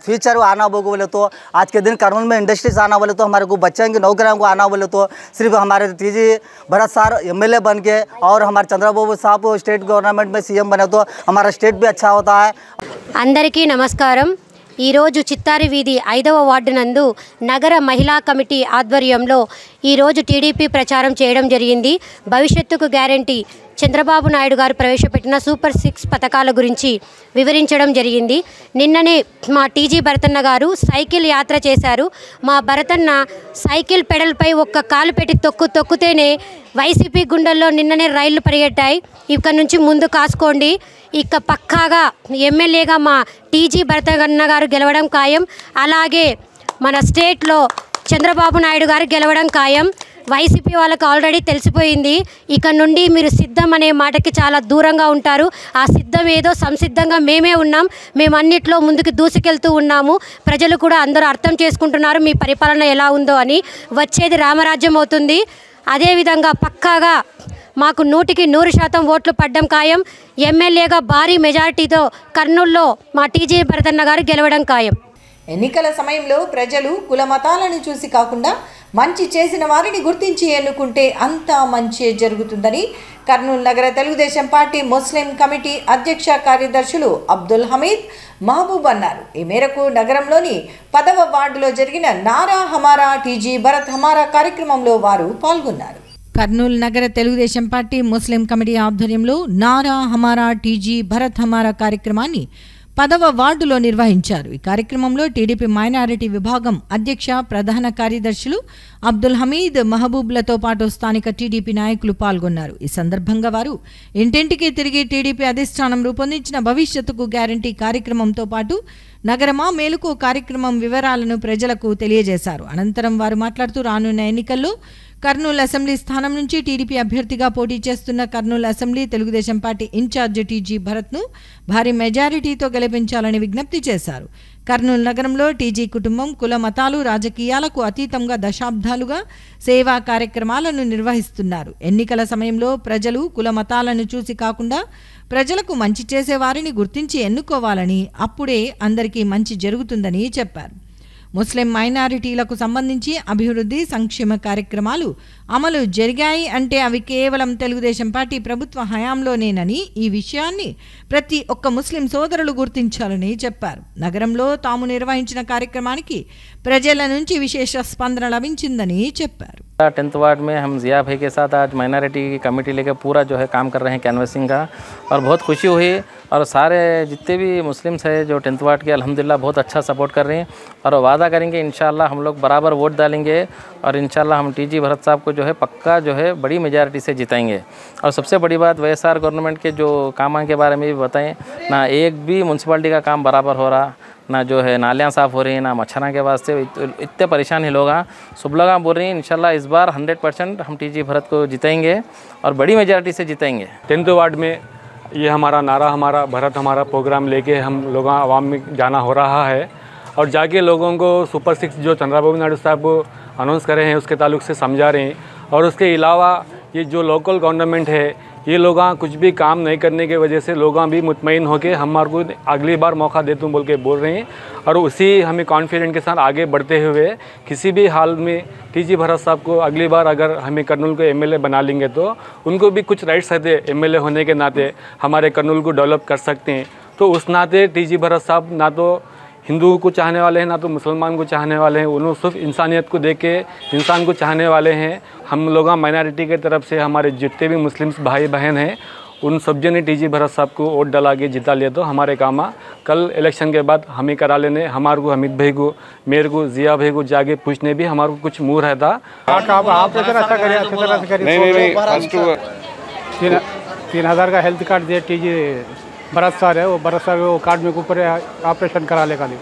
फ्यूचर आना बोले तो आज के दिन कर्नूल में इंडस्ट्रीज आना बोले तो हमारे को बच्चों की नौकरियों को आना बोले तो सिर्फ हमारे टीजी भरत सर एमएलए बन के और हमारे चंद्रबाबू साहब स्टेट गवर्नमेंट में सीएम बने तो हमारा स्टेट भी अच्छा होता है। అందరికీ నమస్కారం। ఈరోజు చిత్తారి వీధి 5వ వార్డు నందు నగర మహిళా కమిటీ ఆధ్వర్యంలో ఈరోజు టీడీపీ ప్రచారం చేయడం జరిగింది। భవిష్యత్తుకు గ్యారంటీ చంద్రబాబు నాయుడు గారు ప్రవేశపెట్టిన సూపర్ 6 పథకాల గురించి వివరించడం జరిగింది। నిన్ననే మా టీజీ భరతన్న గారు సైకిల్ యాత్ర చేశారు। మా భరతన్న సైకిల్ పెడల్పై ఒక్క కాలు పెట్టి తొక్కుతేనే వైసీపీ గుండెల్లో నిన్ననే రైళ్లు పరిగెట్టాయి। ఇక్కడ నుంచి ముందు కాసుకోండి, ఇక పక్కాగా ఎమ్మెల్యేగా మా టీజీ భరతన్న గారు గెలవడం ఖాయం। అలాగే మన స్టేట్లో చంద్రబాబు నాయుడు గారు గెలవడం ఖాయం। వైసీపీ వాళ్ళకి ఆల్రెడీ తెలిసిపోయింది, ఇక నుండి మీరు సిద్ధం అనే మాటకి చాలా దూరంగా ఉంటారు। ఆ సిద్ధం ఏదో సంసిద్ధంగా మేమే ఉన్నాం, మేము అన్నిట్లో ముందుకు దూసుకెళ్తూ ఉన్నాము। ప్రజలు కూడా అందరూ అర్థం చేసుకుంటున్నారు మీ పరిపాలన ఎలా ఉందో అని। వచ్చేది రామరాజ్యం అవుతుంది। అదేవిధంగా పక్కాగా మాకు 100కి 100% ఓట్లు పడ్డం ఖాయం। ఎమ్మెల్యేగా భారీ మెజారిటీతో కర్నూలులో మా టీజీ భరతన్న గారు గెలవడం ఖాయం। ఎన్నికల సమయంలో ప్రజలు కుల మతాలను చూసి కాకుండా మంచి చేసిన వారిని గుర్తించి ఎన్నుకుంటే అంతా మంచి జరుగుతుందని కర్నూలు నగర తెలుగుదేశం పార్టీ ముస్లిం కమిటీ అధ్యక్ష కార్యదర్శులు అబ్దుల్ హమీద్ మహబూబ్ అన్నారు। ఈ మేరకు నగరంలోని 10వ వార్డులో జరిగిన నారా హమారా టీజీ భరత్ హమారా కార్యక్రమంలో వారు పాల్గొన్నారు। కర్నూలు నగర తెలుగుదేశం పార్టీ ముస్లిం కమిటీ ఆధ్వర్యంలో నారా హమారా టీజీ భరత్ హమారా కార్యక్రమాన్ని 10వ వార్డులో నిర్వహించారు। ఈ కార్యక్రమంలో టీడీపీ మైనారిటీ విభాగం అధ్యక్ష ప్రధాన కార్యదర్శులు అబ్దుల్ హమీద్ మహబూబ్లతో పాటు స్థానిక టీడీపీ నాయకులు పాల్గొన్నారు। ఈ సందర్భంగా వారు ఇంటింటికి తిరిగి టీడీపీ అధిష్టానం రూపొందించిన భవిష్యత్తుకు గ్యారంటీ కార్యక్రమంతో పాటు నగరమా మేలుకు కార్యక్రమం వివరాలను ప్రజలకు తెలియజేశారు। అనంతరం వారు మాట్లాడుతూ రానున్న ఎన్నికల్లో కర్నూలు అసెంబ్లీ స్థానం నుంచి టీడీపీ అభ్యర్థిగా పోటీ చేస్తున్న Kurnool assembly Telugu Desam party incharge TG భరత్ను భారీ మెజారిటీతో గెలిపించాలని విజ్ఞప్తి చేశారు। కర్నూలు నగరంలో టీజీ కుటుంబం కుల మతాలు రాజకీయాలకు అతీతంగా దశాబ్దాలుగా సేవా కార్యక్రమాలను నిర్వహిస్తున్నారు। ఎన్నికల సమయంలో ప్రజలు కుల మతాలను చూసి కాకుండా ప్రజలకు మంచి చేసే వారిని గుర్తించి ఎన్నుకోవాలని, అప్పుడే అందరికీ మంచి జరుగుతుందని చెప్పారు। ముస్లిం మైనారిటీలకు సంబంధించి అభివృద్ధి సంక్షేమ కార్యక్రమాలు అమలు జరిగాయి అంటే అవి కేవలం తెలుగుదేశం పార్టీ ప్రభుత్వ హయాంలోనేనని, ఈ విషయాన్ని ప్రతి ఒక్క ముస్లిం సోదరులు గుర్తించాలని చెప్పారు। నగరంలో తాము నిర్వహించిన కార్యక్రమానికి ప్రజల నుంచి విశేష స్పందన లభించిందని చెప్పారు। 10th वार्ड में हम जिया भाई के साथ आज माइनॉरिटी की कमेटी लेकर पूरा जो है काम कर रहे हैं कैनवसिंग का, और बहुत खुशी हुई। और सारे जितने भी मुस्लिम्स हैं जो 10th वार्ड के अल्हम्दुलिल्लाह बहुत अच्छा सपोर्ट कर रहे हैं, और वादा करेंगे इंशाल्लाह हम लोग बराबर वोट डालेंगे, और इंशाल्लाह हम टीजी भरत साहब को जो है पक्का जो है बड़ी मेजॉरिटी से जिताएंगे। और सबसे बड़ी बात वाईएसआर गवर्नमेंट के जो कामों के बारे में भी बताएं ना, एक भी म्यूनसिपाल्टी का काम बराबर हो रहा ना, जो है नालियाँ साफ़ हो रही हैं ना, मच्छरों के वास्ते इतने परेशान ही लोग हैं। सब लोग बोल रहे हैं इंशाल्लाह इस बार 100% हम टीजी भरत को जिताएंगे और बड़ी मेजॉरिटी से जिताएंगे। 10th वार्ड में ये हमारा नारा हमारा भरत हमारा प्रोग्राम लेके हम लोग आवाम में जाना हो रहा है, और जाके लोगों को सुपर 6 जो चंद्रबाबू नायडू साहब अनाउंस करे हैं उसके ताल्लुक से समझा रहे हैं। और उसके अलावा ये जो लोकल गवर्नमेंट है ये लोग कुछ भी काम नहीं करने की वजह से लोग भी मुतमईन होकर हमारे को अगली बार मौका देते हूँ बोल के बोल रहे हैं, और उसी हमें कॉन्फिडेंट के साथ आगे बढ़ते हुए किसी भी हाल में टीजी भरत साहब को अगली बार अगर हमें कर्नूल को एमएलए बना लेंगे तो उनको भी कुछ राइट्स रहते एमएलए होने के नाते हमारे कर्नूल को डेवलप कर सकते हैं। तो उस नाते टीजी भरत साहब ना तो हिंदू को चाहने वाले हैं ना तो मुसलमान को चाहने वाले हैं, उन्होंने सिर्फ इंसानियत को देख के इंसान को चाहने वाले हैं। हम लोग माइनॉरिटी की तरफ से हमारे जितने भी मुस्लिम्स भाई बहन हैं उन सब जने टीजी भरत साहब को वोट डाला के जिता लिया तो हमारे काम कल इलेक्शन के बाद हमें करा लेने। हमारे को हमीद भाई को मेरे को जिया भाई को जाके पूछने भी हमारे को कुछ मुँह रहता। नहीं 3000 का हेल्थ कार्ड दिए टीजी भरत सर है, वो भरत सर वो कार्ड में ऊपर ऑपरेशन करा ले खाली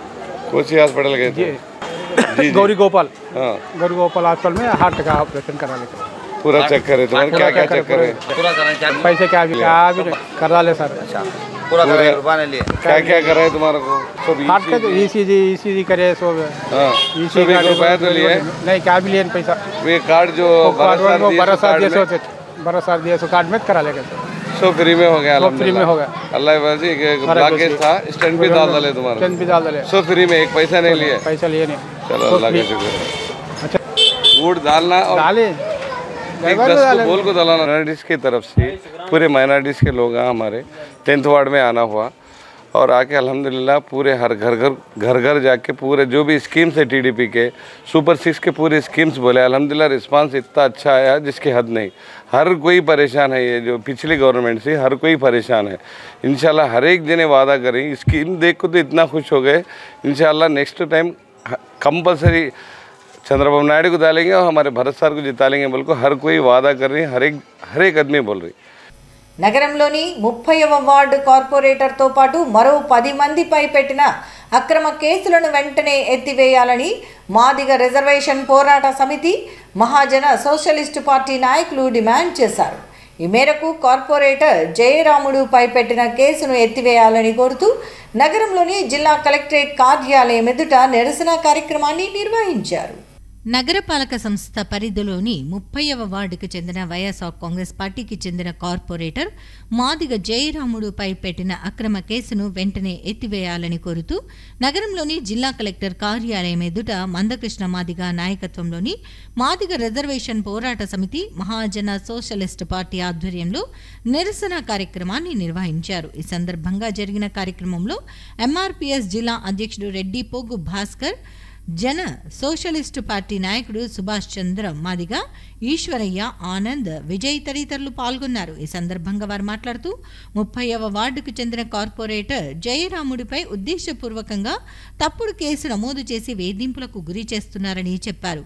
कौन सी हॉस्पिटल गए थे? गौरी गोपाल, हाँ गौरी गोपाल हॉस्पिटल में हार्ट का ऑपरेशन करा ले। पूरा चेक करे तुम्हारे क्या क्या चेक करे पैसे क्या भी कर डाले सर पूरा क्या क्या कर रहे तुम्हारे को सब हाथ का ECG करे सब सब रुपया तो लिए नहीं क्या भी लिए पैसा ये कार्ड जो भरोसा दिए सो कार्ड में करा लेगा सो फ्री में हो गया फ्री में हो गया अल्लाह बाजी ब्लॉकेज था स्टैंड भी डाल डाले तुम्हारे स्टैंड भी डाल डाले सो फ्री में एक पैसा नहीं लिए पैसा लिए नहीं चलो अल्लाह का शुक्र है अच्छा वोट डालना और डाले 10 बोल को डालना माइनॉरिटीज़ की तरफ से पूरे माइनॉरिटीज़ के लोग हैं हमारे 10th वार्ड में आना हुआ और आके अल्हम्दुलिल्लाह पूरे हर घर जाके पूरे जो भी स्कीम्स है टीडीपी के सुपर 6 के पूरे स्कीम्स बोले अल्हम्दुलिल्लाह रिस्पांस इतना अच्छा आया जिसकी हद नहीं। हर कोई परेशान है, ये जो पिछली गवर्नमेंट से हर कोई परेशान है। इंशाल्लाह हर एक जने वादा करें, स्कीम देख को तो इतना खुश हो गए। इंशाल्लाह next time compulsory Chandrababu Naidu को डालेंगे और हमारे भरत सर को जिता लेंगे बोल को हर कोई वादा कर रही है, हर एक आदमी बोल रही। నగరంలోని 30వ వార్డు కార్పొరేటర్తో పాటు మరో 10 మందిపై పెట్టిన అక్రమ కేసులను వెంటనే ఎత్తివేయాలని మాదిగ రిజర్వేషన్ పోరాట సమితి మహాజన సోషలిస్టు పార్టీ నాయకులు డిమాండ్ చేశారు. ఈ మేరకు కార్పొరేటర్ జయరాముడుపై పెట్టిన కేసును ఎత్తివేయాలని కోరుతూ నగరంలోని జిల్లా కలెక్టరేట్ కార్యాలయం ఎదుట నిరసన కార్యక్రమాన్ని నిర్వహించారు. నగరపాలక సంస్థ పరిధిలోని 30వ వార్డుకు చెందిన వైఎస్ఆర్ కాంగ్రెస్ పార్టీకి చెందిన కార్పొరేటర్ మాదిగ జయరాముడుపై పెట్టిన అక్రమ కేసును వెంటనే ఎత్తివేయాలని కోరుతూ నగరంలోని జిల్లా కలెక్టర్ కార్యాలయం ఎదుట మందకృష్ణ మాదిగ నాయకత్వంలోని మాదిగ రిజర్వేషన్ పోరాట సమితి మహాజన సోషలిస్ట్ పార్టీ ఆధ్వర్యంలో నిరసన కార్యక్రమాన్ని నిర్వహించారు. ఈ సందర్భంగా జరిగిన కార్యక్రమంలో ఎంఆర్పీఎస్ జిల్లా అధ్యక్షుడు రెడ్డి పోగు భాస్కర్, జన సోషలిస్టు పార్టీ నాయకుడు సుభాష్ చంద్ర మాదిగ, ఈశ్వరయ్య, ఆనంద్, విజయ్ తదితరులు పాల్గొన్నారు. ఈ సందర్భంగా వారు మాట్లాడుతూ 30వ వార్డుకు చెందిన కార్పొరేటర్ జయరాముడిపై ఉద్దేశపూర్వకంగా తప్పుడు కేసు నమోదు చేసి వేధింపులకు గురి చేస్తున్నారని చెప్పారు.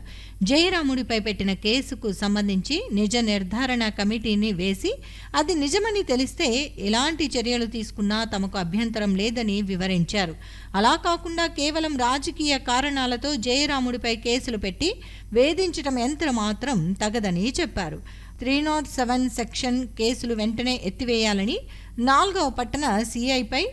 జయరాముడిపై పెట్టిన కేసుకు సంబంధించి నిజ నిర్ధారణ కమిటీని వేసి అది నిజమని తెలిస్తే ఎలాంటి చర్యలు తీసుకున్నా తమకు అభ్యంతరం లేదని వివరించారు. అలా కాకుండా కేవలం రాజకీయ కారణాలతో జయరాముడిపై కేసులు పెట్టి వేధించడం ఎంత మాత్రం తగదని చెప్పారు. 307 సెక్షన్ కేసులు వెంటనే ఎత్తివేయాలని, 4వ పట్టణ సిఐపై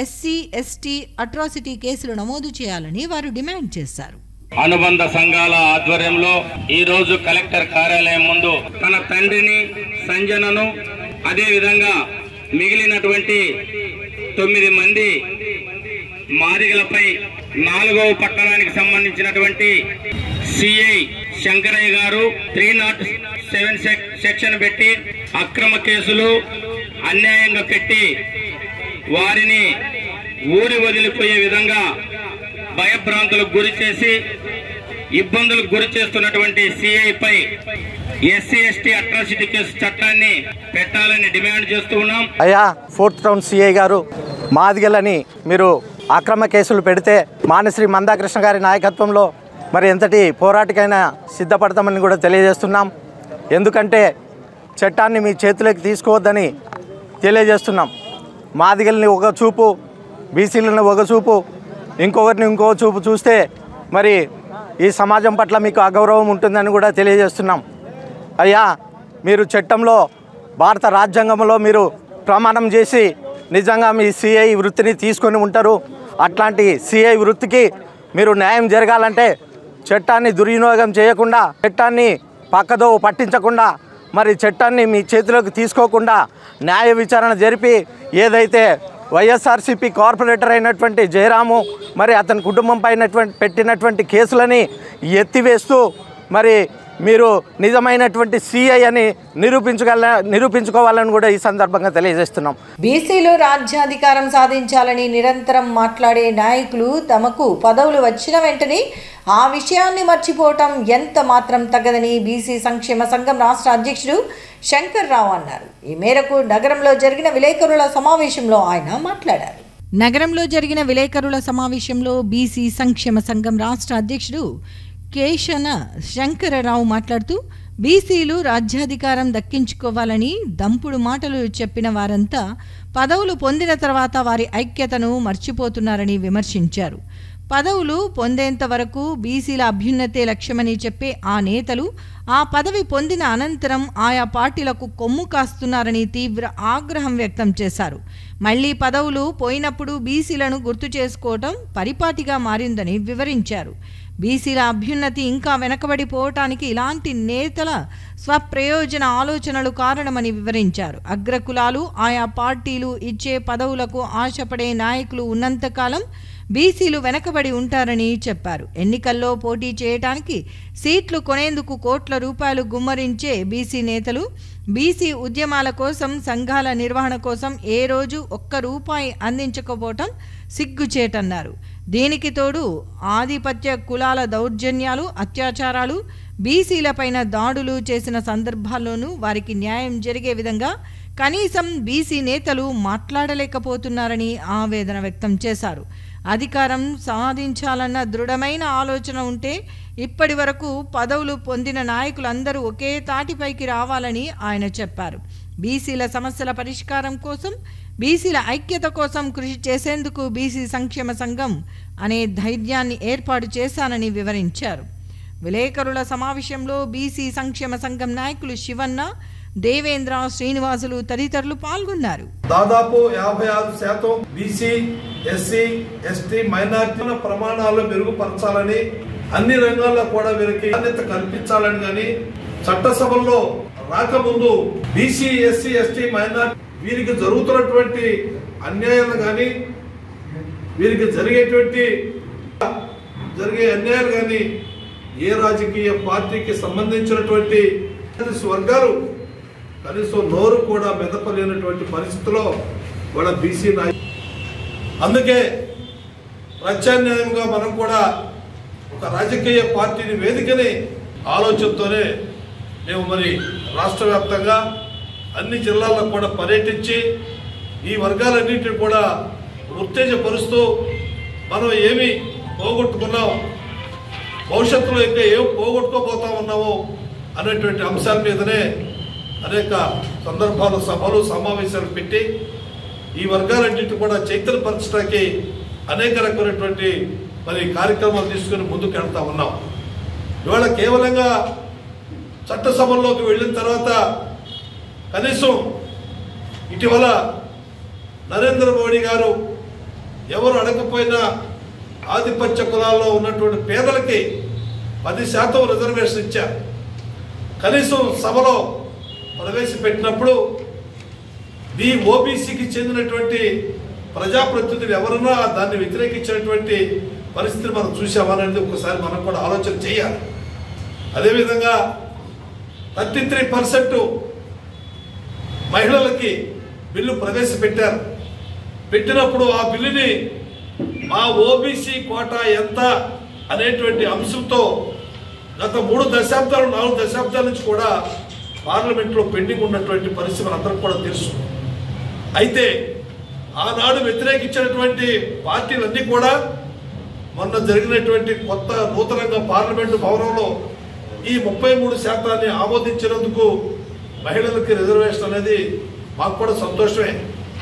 ఎస్సీ ఎస్టీ అట్రాసిటీ కేసులు నమోదు చేయాలని వారు డిమాండ్ చేశారు. అనుబంధ సంఘాల ఆధ్వర్యంలో ఈ రోజు కలెక్టర్ కార్యాలయం ముందు తన తండ్రిని సంజనను అదేవిధంగా మిగిలినటువంటి 9 మంది మాదిగలపై 4వ పట్టణానికి సంబంధించినటువంటి సిఐ శంకరయ్య గారు 307 సెక్షన్ పెట్టి అక్రమ కేసులు అన్యాయంగా పెట్టి వారిని ఊరి వదిలిపోయే విధంగా భయభ్రాంతులకు గురి చేసి ఇబ్బందులకు గురి చేస్తున్నటువంటి సిఐపై ఎస్సీ ఎస్టీ అట్రాసిటీ కేసు చట్టాన్ని పెట్టాలని డిమాండ్ చేస్తూ ఉన్నాం. అయ్యా 4th టౌన్ సిఐ గారు మాదిగలని మీరు అక్రమ కేసులు పెడితే మానశ్రీ మందాకృష్ణ గారి నాయకత్వంలో మరి ఎంతటి పోరాటకైనా సిద్ధపడతామని కూడా తెలియజేస్తున్నాం. ఎందుకంటే చట్టాన్ని మీ చేతిలోకి తీసుకోవద్దని తెలియజేస్తున్నాం. మాదిగల్ని ఒక చూపు, బీసీలను ఒక చూపు, ఇంకొకరిని ఇంకో చూపు చూస్తే మరి ఈ సమాజం పట్ల మీకు అగౌరవం ఉంటుందని కూడా తెలియజేస్తున్నాం. అయ్యా మీరు చట్టంలో భారత రాజ్యాంగంలో మీరు ప్రమాణం చేసి నిజంగా మీ సిఐ వృత్తిని తీసుకొని ఉంటారు. అట్లాంటి సిఐ వృత్తికి మీరు న్యాయం జరగాలంటే చట్టాన్ని దుర్వినియోగం చేయకుండా, చట్టాన్ని పక్కదో పట్టించకుండా, మరి చట్టాన్ని మీ చేతిలోకి తీసుకోకుండా న్యాయ విచారణ జరిపి ఏదైతే వైఎస్ఆర్సీపీ కార్పొరేటర్ అయినటువంటి జయరాము మరి అతని కుటుంబం పైన పెట్టినటువంటి కేసులని ఎత్తివేస్తూ మరి మీరు నిజమైనటువంటి సిఐ అని నిరూపించుకోవాలని కూడా ఈ సందర్భంగా తెలియజేస్తున్నాం. బీసీలు రాజ్యాధికారం సాధించాలని నిరంతరం మాట్లాడే నాయకులు తమకు పదవులు వచ్చిన వెంటనే ఆ విషయాన్ని మర్చిపోవటం ఎంత మాత్రం తగదని బీసీ సంక్షేమ సంఘం రాష్ట్ర అధ్యక్షుడు శంకర్ రావు అన్నారు. ఈ మేరకు నగరంలో జరిగిన విలేకరుల సమావేశంలో ఆయన మాట్లాడారు. నగరంలో జరిగిన విలేకరుల సమావేశంలో బీసీ సంక్షేమ సంఘం రాష్ట్ర అధ్యక్షుడు కేశన శంకరరావు మాట్లాడుతూ బీసీలు రాజ్యాధికారం దక్కించుకోవాలని దంపుడు మాటలు చెప్పిన వారంతా పదవులు పొందిన తర్వాత వారి ఐక్యతను మర్చిపోతున్నారని విమర్శించారు. పదవులు పొందేంత వరకు బీసీల అభ్యున్నతే లక్ష్యమని చెప్పే ఆ నేతలు ఆ పదవి పొందిన అనంతరం ఆయా పార్టీలకు కొమ్ము కాస్తున్నారని తీవ్ర ఆగ్రహం వ్యక్తం చేశారు. మళ్లీ పదవులు పోయినప్పుడు బీసీలను గుర్తు చేసుకోవటం పరిపాటిగా మారిందని వివరించారు. బీసీల అభ్యున్నతి ఇంకా వెనకబడిపోవటానికి ఇలాంటి నేతల స్వప్రయోజన ఆలోచనలు కారణమని వివరించారు. అగ్రకులాలు ఆయా పార్టీలు ఇచ్చే పదవులకు ఆశపడే నాయకులు ఉన్నంతకాలం బీసీలు వెనకబడి ఉంటారని చెప్పారు. ఎన్నికల్లో పోటీ చేయటానికి సీట్లు కొనేందుకు కోట్ల రూపాయలు గుమ్మరించే బీసీ నేతలు బీసీ ఉద్యమాల కోసం, సంఘాల నిర్వహణ కోసం ఏ రోజు ఒక్క రూపాయి అందించకపోవటం సిగ్గుచేటన్నారు. దీనికి తోడు ఆధిపత్య కులాల దౌర్జన్యాలు, అత్యాచారాలు, బీసీలపైన దాడులు చేసిన సందర్భాల్లోనూ వారికి న్యాయం జరిగే విధంగా కనీసం బీసీ నేతలు మాట్లాడలేకపోతున్నారని ఆవేదన వ్యక్తం చేశారు. అధికారం సాధించాలన్న దృఢమైన ఆలోచన ఉంటే ఇప్పటి వరకు పదవులు పొందిన నాయకులందరూ ఒకే తాటిపైకి రావాలని ఆయన చెప్పారు. బీసీల సమస్యల పరిష్కారం కోసం, బీసీల ఐక్యత కోసం కృషి చేసేందుకు బీసీ సంక్షేమ సంఘం అనే ధైర్యాన్ని ఏర్పాటు చేశానని వివరించారు. విలేకరుల సమావేశంలో బీసీ సంక్షేమ సంఘం నాయకులు శివన్న, దేవేంద్ర, శ్రీనివాసులు తదితరులు పాల్గొన్నారు. దాదాపు 56% బీసీ, ఎస్సీ, ఎస్టీ, మైనారిటీ ప్రమాణాలు మెరుగుపరచాలని, అన్ని రంగాల్లో కూడా వీరికి ప్రాధాన్యత కల్పించాలని కానీ చట్టసభల్లో రాకముందు బీసీ, ఎస్సీ, ఎస్టీ, మైనారిటీ వీరికి జరుగుతున్నటువంటి అన్యాయాలు కానీ, వీరికి జరిగే అన్యాయాలు కానీ ఏ రాజకీయ పార్టీకి సంబంధించినటువంటి వర్గాలు కనీసం నోరు కూడా మెదపలేనటువంటి పరిస్థితిలో వాళ్ళ బీసీ నాయకులు. అందుకే ప్రత్యామ్నాయంగా మనం కూడా ఒక రాజకీయ పార్టీని వేదికని ఆలోచనతోనే మేము మరి రాష్ట్ర వ్యాప్తంగా అన్ని జిల్లాల్లో కూడా పర్యటించి ఈ వర్గాలన్నింటినీ కూడా ఉత్తేజపరుస్తూ మనం ఏమి పోగొట్టుకున్నాం, భవిష్యత్తులో ఇంకా ఏం పోగొట్టుకోబోతా ఉన్నామో అనేటువంటి అంశాల మీదనే అనేక సందర్భాలు, సభలు, సమావేశాలు పెట్టి ఈ వర్గాలన్నింటినీ కూడా చైతన్యపరచడానికి అనేక రకమైనటువంటి మరి కార్యక్రమాలు తీసుకుని ముందుకు వెళ్తా ఉన్నాం. ఇవాళ కేవలంగా చట్టసభల్లోకి వెళ్ళిన తర్వాత కనీసం ఇటీవల నరేంద్ర మోడీ గారు ఎవరు అడగకపోయినా ఆధిపత్య కులాల్లో ఉన్నటువంటి పేదలకి 10% రిజర్వేషన్ ఇచ్చారు. కనీసం సభలో ప్రవేశపెట్టినప్పుడు ఈ ఓబీసీకి చెందినటువంటి ప్రజాప్రతినిధులు ఎవరున్నా దాన్ని వ్యతిరేకించినటువంటి పరిస్థితిని మనం చూసామనేది ఒకసారి మనం కూడా ఆలోచన చేయాలి. అదేవిధంగా 33% మహిళలకి బిల్లు ప్రవేశపెట్టారు. పెట్టినప్పుడు ఆ బిల్లుని మా ఓబీసీ కోటా ఎంత అనేటువంటి అంశంతో గత 3 దశాబ్దాలు 4 దశాబ్దాల నుంచి కూడా పార్లమెంట్లో పెండింగ్ ఉన్నటువంటి పరిస్థితి మనందరం కూడా తెలుసు. అయితే ఆనాడు వ్యతిరేకించినటువంటి పార్టీలన్నీ కూడా మొన్న జరిగినటువంటి కొత్త నూతనంగా పార్లమెంటు భవనంలో ఈ 33% ఆమోదించినందుకు మహిళలకి రిజర్వేషన్ అనేది మాకు కూడా సంతోషమే,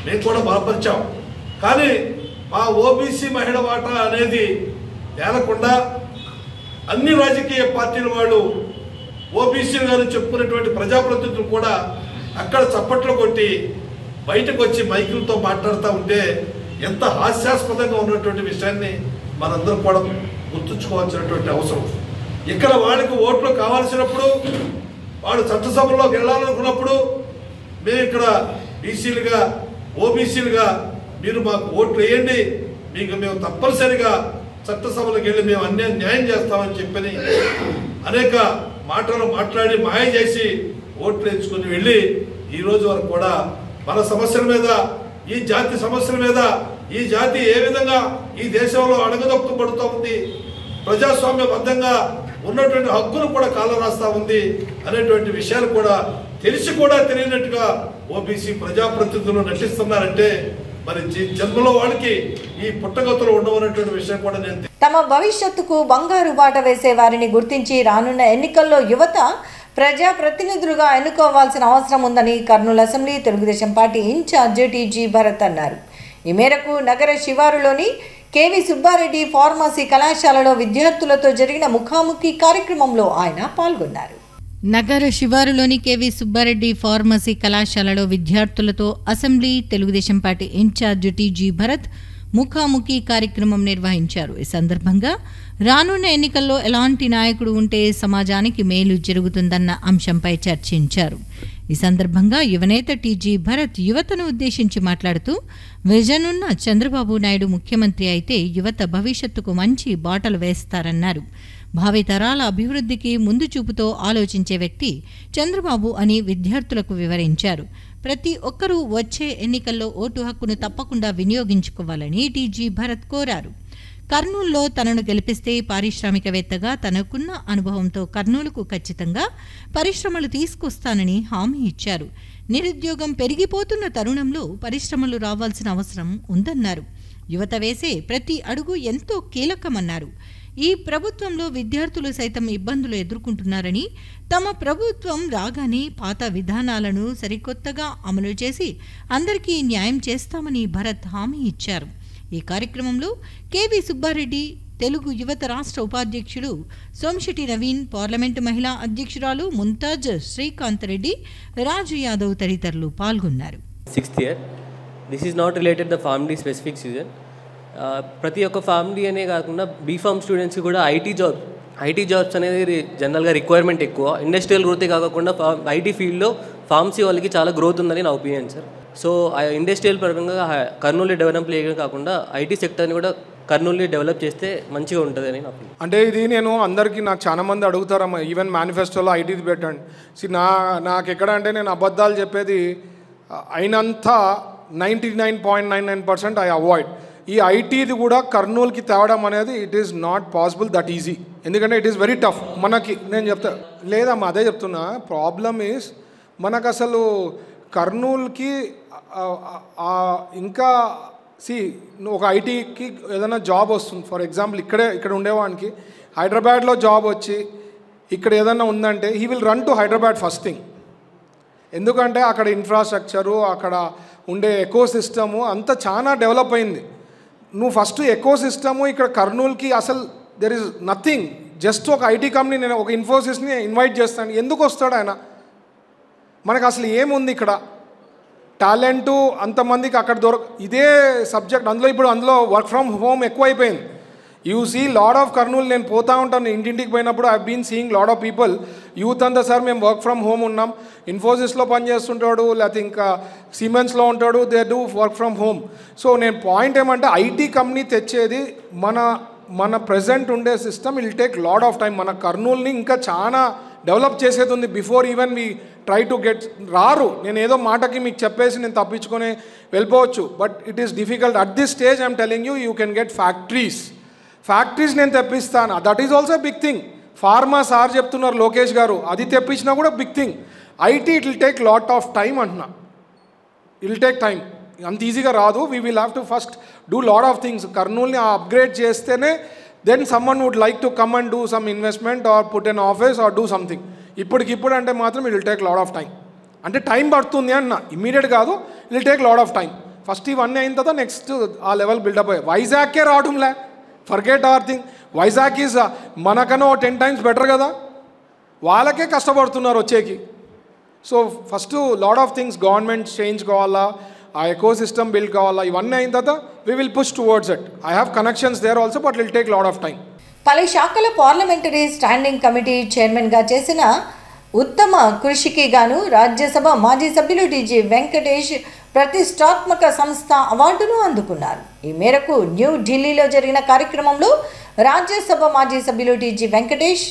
మేము కూడా బలపరిచాం. కానీ మా ఓబీసీ మహిళ వాటా అనేది తేలకుండా అన్ని రాజకీయ పార్టీల వాళ్ళు ఓబీసీలు గారు చెప్పుకునేటువంటి ప్రజాప్రతినిధులు కూడా అక్కడ చప్పట్లు కొట్టి బయటకు వచ్చి మైకులతో మాట్లాడుతూ ఉంటే ఎంత హాస్యాస్పదంగా ఉన్నటువంటి విషయాన్ని మనందరం కూడా గుర్తుంచుకోవాల్సినటువంటి అవసరం. ఇక్కడ వాళ్ళకి ఓట్లు కావాల్సినప్పుడు, వాళ్ళు చట్టసభల్లోకి వెళ్ళాలనుకున్నప్పుడు మేము ఇక్కడ బీసీలుగా, ఓబీసీలుగా మీరు మాకు ఓట్లు వేయండి, మీకు మేము తప్పనిసరిగా చట్టసభలకు వెళ్ళి మేము అన్ని న్యాయం చేస్తామని చెప్పని అనేక మాటలు మాట్లాడి మాయ చేసి ఓట్లు ఎంచుకుని వెళ్ళి ఈ రోజు వరకు కూడా మన సమస్యల మీద, ఈ జాతి సమస్యల మీద, ఈ జాతి ఏ విధంగా ఈ దేశంలో అడగదొక్కబడుతూ ఉంది, ప్రజాస్వామ్యబద్ధంగా ఉన్నటువంటి హక్కును కూడా కాలరాస్తా ఉంది అనేటువంటి విషయాలు కూడా తెలిసి కూడా తెలియనట్టుగా ఓబీసీ ప్రజాప్రతినిధులు నటిస్తున్నారంటే మరి జన్మలో వాళ్ళకి ఈ పుట్టగతులు ఉండవనేటువంటి విషయం కూడా నేను తమ భవిష్యత్తుకు బంగారు బాట వేసే వారిని గుర్తించి రానున్న ఎన్నికల్లో యువత ప్రజాప్రతినిధులుగా ఎన్నుకోవాల్సిన అవసరం ఉందని Kurnool assembly Telugu Desam party incharge TG Bharat అన్నారు. ఈ మేరకు నగర శివారులోని కేవి సుబ్బారెడ్డి ఫార్మసీ కళాశాలలో విద్యార్థులతో జరిగిన ముఖాముఖి కార్యక్రమంలో ఆయన పాల్గొన్నారు. నగర శివారులోని కేవి సుబ్బారెడ్డి ఫార్మసీ కళాశాలలో విద్యార్థులతో assembly Telugu Desam party incharge TG Bharat ముఖాముఖి కార్యక్రమం నిర్వహించారు. ఈ సందర్భంగా రానున్న ఎన్నికల్లో ఎలాంటి నాయకుడు ఉంటే సమాజానికి మేలు జరుగుతుందన్న అంశంపై చర్చించారు. ఈ సందర్భంగా యువనేత టీజీ భరత్ యువతను ఉద్దేశించి మాట్లాడుతూ విజన్ ఉన్న చంద్రబాబు నాయుడు ముఖ్యమంత్రి అయితే యువత భవిష్యత్తుకు మంచి బాటలు వేస్తారన్నారు. భావితరాల అభివృద్ధికి ముందు చూపుతో ఆలోచించే వ్యక్తి చంద్రబాబు అని విద్యార్థులకు వివరించారు. ప్రతి ఒక్కరూ వచ్చే ఎన్నికల్లో ఓటు హక్కును తప్పకుండా వినియోగించుకోవాలని టీజీ భరత్ కోరారు. కర్నూలులో తనను గెలిపిస్తే పారిశ్రామికవేత్తగా తనకున్న అనుభవంతో కర్నూలుకు ఖచ్చితంగా పరిశ్రమలు తీసుకొస్తానని హామీ ఇచ్చారు. నిరుద్యోగం పెరిగిపోతున్న తరుణంలో పరిశ్రమలు రావాల్సిన అవసరం ఉందన్నారు. యువత వేసే ప్రతి అడుగు ఎంతో కీలకమన్నారు. ఈ ప్రభుత్వంలో విద్యార్థులు సైతం ఇబ్బందులు ఎదుర్కొంటున్నారని, తమ ప్రభుత్వం రాగానే పాత విధానాలను సరికొత్తగా అమలు చేసి అందరికీ న్యాయం చేస్తామని భరత్ హామీ ఇచ్చారు. ఈ కార్యక్రమంలో కేవి సుబ్బారెడ్డి, తెలుగు యువత రాష్ట్ర ఉపాధ్యక్షుడు సోమశెట్టి నవీన్, పార్లమెంటు మహిళా అధ్యక్షురాలు ముంతాజ్ శ్రీకాంత్ రెడ్డి, రాజు యాదవ్ తదితరులు పాల్గొన్నారు. 6th year. This is not related to the family specific season. ప్రతి ఒక్క ఫ్యామిలీ అనే కాకుండా బీఫామ్ స్టూడెంట్స్కి కూడా ఐటీ జాబ్స్ అనేది జనరల్గా రిక్వైర్మెంట్ ఎక్కువ. ఇండస్ట్రియల్ గ్రోతే కాకుండా ఐటీ ఫీల్డ్లో ఫార్మసీ వాళ్ళకి చాలా గ్రోత్ ఉందని నా ఒపీనియన్ సార్. సో ఇండస్ట్రియల్ పరంగా కర్నూలు డెవలప్ చేయడం కాకుండా ఐటీ సెక్టర్ని కూడా కర్నూలుని డెవలప్ చేస్తే మంచిగా ఉంటుంది అని నా ఒపీనియన్. అంటే ఇది నేను అందరికీ నాకు చాలా మంది అడుగుతారమ్మా, ఈవెన్ మేనిఫెస్టోలో ఐటీది పెట్టండి. నాకు ఎక్కడ అంటే నేను అబద్ధాలు చెప్పేది అయినంత 99.99% ఐ అవాయిడ్. ఈ ఐటీది కూడా కర్నూలుకి తేవడం అనేది it is not possible that easy. ఎందుకంటే ఇట్ ఈస్ వెరీ టఫ్. మనకి నేను చెప్తా లేదమ్మా, అదే చెప్తున్నా. ప్రాబ్లమ్ ఈజ్ మనకు అసలు కర్నూలుకి ఇంకా ఒక ఐటీకి ఏదైనా జాబ్ వస్తుంది. ఫర్ ఎగ్జాంపుల్ ఇక్కడ ఉండేవానికి హైదరాబాద్లో జాబ్ వచ్చి ఇక్కడ ఏదైనా ఉందంటే he will run to Hyderabad first thing. ఎందుకంటే అక్కడ ఇన్ఫ్రాస్ట్రక్చరు, అక్కడ ఉండే ఎకో సిస్టము అంతా చాలా డెవలప్ అయింది. నువ్వు ఫస్ట్ ఎకో సిస్టము ఇక్కడ కర్నూలుకి అసలు దెర్ ఈజ్ నథింగ్. జస్ట్ ఒక ఐటీ కంపెనీ, నేను ఒక ఇన్ఫోసిస్ని ఇన్వైట్ చేస్తాను, ఎందుకు వస్తాడు ఆయన? మనకు అసలు ఏముంది ఇక్కడ? టాలెంటు అంతమందికి అక్కడ ఇదే సబ్జెక్ట్ అందులో వర్క్ ఫ్రమ్ హోమ్ ఎక్కువైపోయింది. You see lot of Kurnool, నేను పోతా ఉంటాను ఇంటింటికి పోయినప్పుడు, I been seeing lot of people, youth అంతా సార్ మేము వర్క్ ఫ్రమ్ హోమ్ ఉన్నాం, ఇన్ఫోసిస్లో పనిచేస్తుంటాడు, లేకపోతే ఇంకా సిమెన్స్లో ఉంటాడు, they do work from home. So నేను పాయింట్ ఏమంటే ఐటీ కంపెనీ తెచ్చేది మన ప్రజెంట్ ఉండే system will take lot of time. మన కర్నూలుని ఇంకా చాలా డెవలప్ చేసేది ఉంది before even we try to get. రారు, నేను ఏదో మాటకి మీకు చెప్పేసి నేను తప్పించుకొని వెళ్ళిపోవచ్చు, but it is difficult. At this stage I'm telling you can get factories నేను తెప్పిస్తాను, that is also big thing. Pharma sir చెప్తున్నారు లోకేష్ గారు, అది తెప్పించినా కూడా big thing. IT it will take lot of time అంటున్నా, ఇట్ విల్ టేక్ టైం, అంత ఈజీగా రాదు. We will have to first do lot of things. కర్నూల్ని అప్గ్రేడ్ చేస్తేనే then someone would like to come and do some investment or put an office or do something. ఇప్పటికిప్పుడు అంటే మాత్రం it will take lot of time. అంటే time పడుతుంది అన్న, immediate కాదు, it will take lot of time. First ఇవన్నీ అయిన తర్వాత నెక్స్ట్ ఆ లెవెల్ బిల్డప్ అయ్యాయి. వైజాగ్కే రావడంలే, forget our thing. Vizag is మనకన్నా 10 times బెటర్ కదా, వాళ్ళకే కష్టపడుతున్నారు వచ్చేకి. So first lot of things government change కావాలా, ఆ ఎకో సిస్టమ్ బిల్డ్ కావాలా, ఇవన్నీ అయిన తర్వాత we will push towards it. I have connections there also, but will take lot of time. పలు శాఖల పార్లమెంటరీ స్టాండింగ్ కమిటీ చైర్మన్గా చేసిన ఉత్తమ కృషికి గాను రాజ్యసభ మాజీ సభ్యులు టీజీ వెంకటేష్ ప్రతిష్టాత్మక సంస్థ అవార్డును అందుకున్నారు. ఈ మేరకు న్యూఢిల్లీలో జరిగిన కార్యక్రమంలో రాజ్యసభ మాజీ సభ్యులు టీజీ వెంకటేష్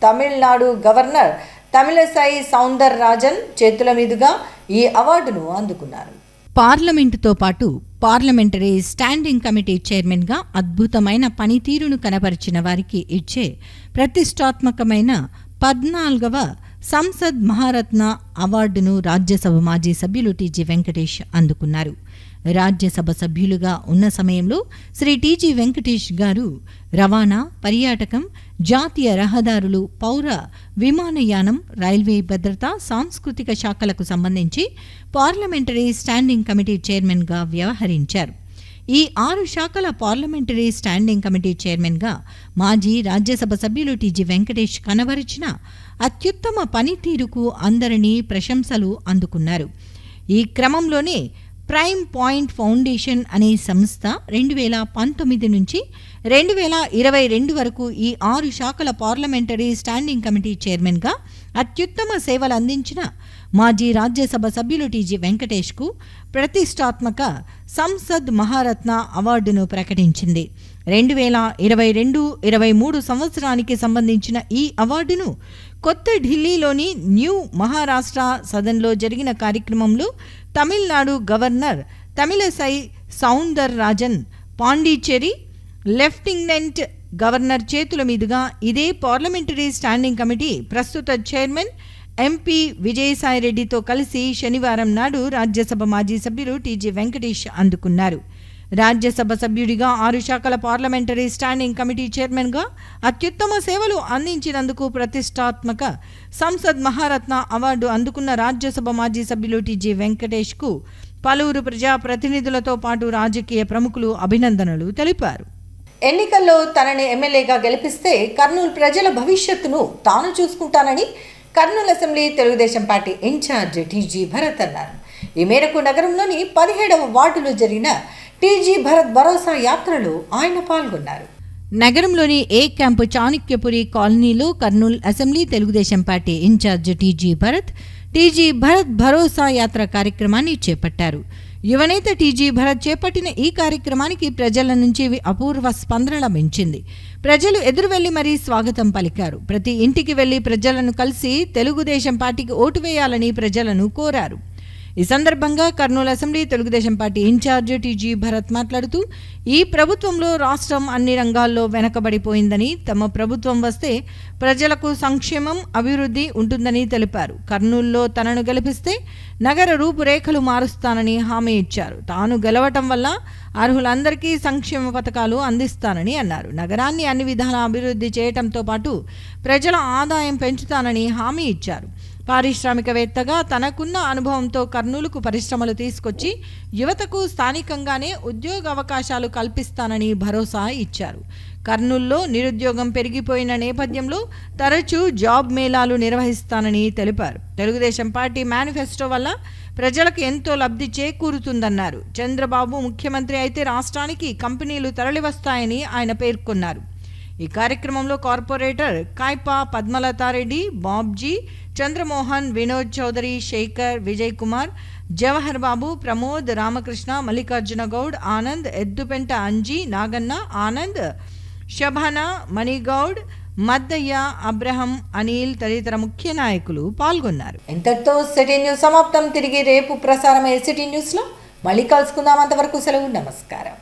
తమిళనాడు గవర్నర్ తమిళసై సౌందర్ రాజన్ చేతుల మీదుగా ఈ అవార్డును అందుకున్నారు. పార్లమెంటుతో పాటు పార్లమెంటరీ స్టాండింగ్ కమిటీ చైర్మన్గా అద్భుతమైన పనితీరును కనపరిచిన వారికి ఇచ్చే ప్రతిష్టాత్మకమైన 14వ సంసద్ మహారత్న అవార్డును రాజ్యసభ మాజీ సభ్యులు టీజీ వెంకటేష్ అందుకున్నారు. రాజ్యసభ సభ్యులుగా ఉన్న సమయంలో శ్రీ టీజీ వెంకటేష్ గారు రవాణా, పర్యాటకం, జాతీయ రహదారులు, పౌర విమానయానం, రైల్వే భద్రత, సాంస్కృతిక శాఖలకు సంబంధించి పార్లమెంటరీ స్టాండింగ్ కమిటీ చైర్మన్గా వ్యవహరించారు. ఈ 6 శాఖల పార్లమెంటరీ స్టాండింగ్ కమిటీ చైర్మన్గా మాజీ రాజ్యసభ సభ్యులు టీజీ వెంకటేష్ కనబరిచిన అత్యుత్తమ పనితీరుకు అందరినీ ప్రశంసలు అందుకున్నారు. ఈ క్రమంలోనే ప్రైమ్ పాయింట్ ఫౌండేషన్ అనే సంస్థ 2019 నుంచి 2022 వరకు ఈ 6 శాఖల పార్లమెంటరీ స్టాండింగ్ కమిటీ చైర్మన్గా అత్యుత్తమ సేవలు అందించిన మాజీ రాజ్యసభ సభ్యులు టీజీ వెంకటేష్కు ప్రతిష్టాత్మక సంసద్ మహారత్న అవార్డును ప్రకటించింది. 2022-23 సంవత్సరానికి సంబంధించిన ఈ అవార్డును కొత్త ఢిల్లీలోని న్యూ మహారాష్ట్ర సదన్లో జరిగిన కార్యక్రమంలో Tamil Nadu governor Tamilisai Soundararajan Pondicherry lieutenant governor చేతుల మీదుగా ఇదే పార్లమెంటరీ స్టాండింగ్ కమిటీ ప్రస్తుత చైర్మన్ ఎంపీ విజయసాయిరెడ్డితో కలిసి శనివారం నాడు రాజ్యసభ మాజీ సభ్యులు టీజీ వెంకటేష్ అందుకున్నారు. రాజ్యసభ సభ్యుడిగా 6 శాఖల పార్లమెంటరీ స్టాండింగ్ కమిటీ చైర్మన్గా అత్యుత్తమ సేవలు అందించినందుకు ప్రతిష్టాత్మక సంసద్ మహారత్న అవార్డు అందుకున్న రాజ్యసభ మాజీ సభ్యులు టీజీ వెంకటేష్కు పలువురు ప్రజాప్రతినిధులతో పాటు రాజకీయ ప్రముఖులు అభినందనలు తెలిపారు. ఎన్నికల్లో తనని ఎమ్మెల్యేగా గెలిపిస్తే కర్నూలు ప్రజల భవిష్యత్తును తాను చూసుకుంటానని Kurnool assembly Telugu Desam party incharge TG Bharat అన్నారు. ఈ మేరకు నగరంలోని 17వ వార్డులో జరిగిన టీజీ భరత్ భరోసా యాత్రలో ఆయన పాల్గొన్నారు. నగరంలోని ఏ క్యాంపు చాణక్యపురి కాలనీలో Kurnool assembly Telugu Desam party incharge TG Bharat భరోసా యాత్ర కార్యక్రమాన్ని చేపట్టారు. యువనేత టీజీ భరత్ చేపట్టిన ఈ కార్యక్రమానికి ప్రజల నుంచి అపూర్వ స్పందన లభించింది. ప్రజలు ఎదురు వెళ్లి మరీ స్వాగతం పలికారు. ప్రతి ఇంటికి వెళ్లి ప్రజలను కలిసి తెలుగుదేశం పార్టీకి ఓటు వేయాలని ప్రజలను కోరారు. ఈ సందర్భంగా Kurnool assembly Telugu Desam party incharge TG Bharat మాట్లాడుతూ ఈ ప్రభుత్వంలో రాష్ట్రం అన్ని రంగాల్లో వెనకబడిపోయిందని, తమ ప్రభుత్వం వస్తే ప్రజలకు సంక్షేమం అభివృద్ధి ఉంటుందని తెలిపారు. కర్నూలులో తనను గెలిపిస్తే నగర రూపురేఖలు మారుస్తానని హామీ ఇచ్చారు. తాను గెలవటం వల్ల అర్హులందరికీ సంక్షేమ పథకాలు అందిస్తానని అన్నారు. నగరాన్ని అన్ని విధాలా అభివృద్ధి చేయటంతో పాటు ప్రజల ఆదాయం పెంచుతానని హామీ ఇచ్చారు. పారిశ్రామికవేత్తగా తనకున్న అనుభవంతో కర్నూలుకు పరిశ్రమలు తీసుకొచ్చి యువతకు స్థానికంగానే ఉద్యోగ అవకాశాలు కల్పిస్తానని భరోసా ఇచ్చారు. కర్నూలులో నిరుద్యోగం పెరిగిపోయిన నేపథ్యంలో తరచూ జాబ్ మేళాలు నిర్వహిస్తానని తెలిపారు. తెలుగుదేశం పార్టీ మేనిఫెస్టో వల్ల ప్రజలకు ఎంతో లబ్ధి చేకూరుతుందన్నారు. చంద్రబాబు ముఖ్యమంత్రి అయితే రాష్ట్రానికి కంపెనీలు తరలివస్తాయని ఆయన పేర్కొన్నారు. ఈ కార్యక్రమంలో కార్పొరేటర్ కాయ్పా పద్మలతారెడ్డి, బాబ్జీ, చంద్రమోహన్, వినోద్ చౌదరి, శేఖర్, విజయ్ కుమార్, జవహర్ బాబు, ప్రమోద్, రామకృష్ణ, మల్లికార్జున గౌడ్, ఆనంద్, ఎద్దుపెంట అంజీ, నాగన్న, ఆనంద్, శభానా, మణిగౌడ్, మద్దయ్య, అబ్రహం, అనిల్ తదితర ముఖ్య నాయకులు పాల్గొన్నారు. ఇంతటితో సిటీ న్యూస్ సమాప్తం. తిరిగి రేపు ప్రసారమయ్యే సిటీ న్యూస్లో మళ్ళీ కలుసుకుందాం. అంతవరకు సెలవు. నమస్కారం.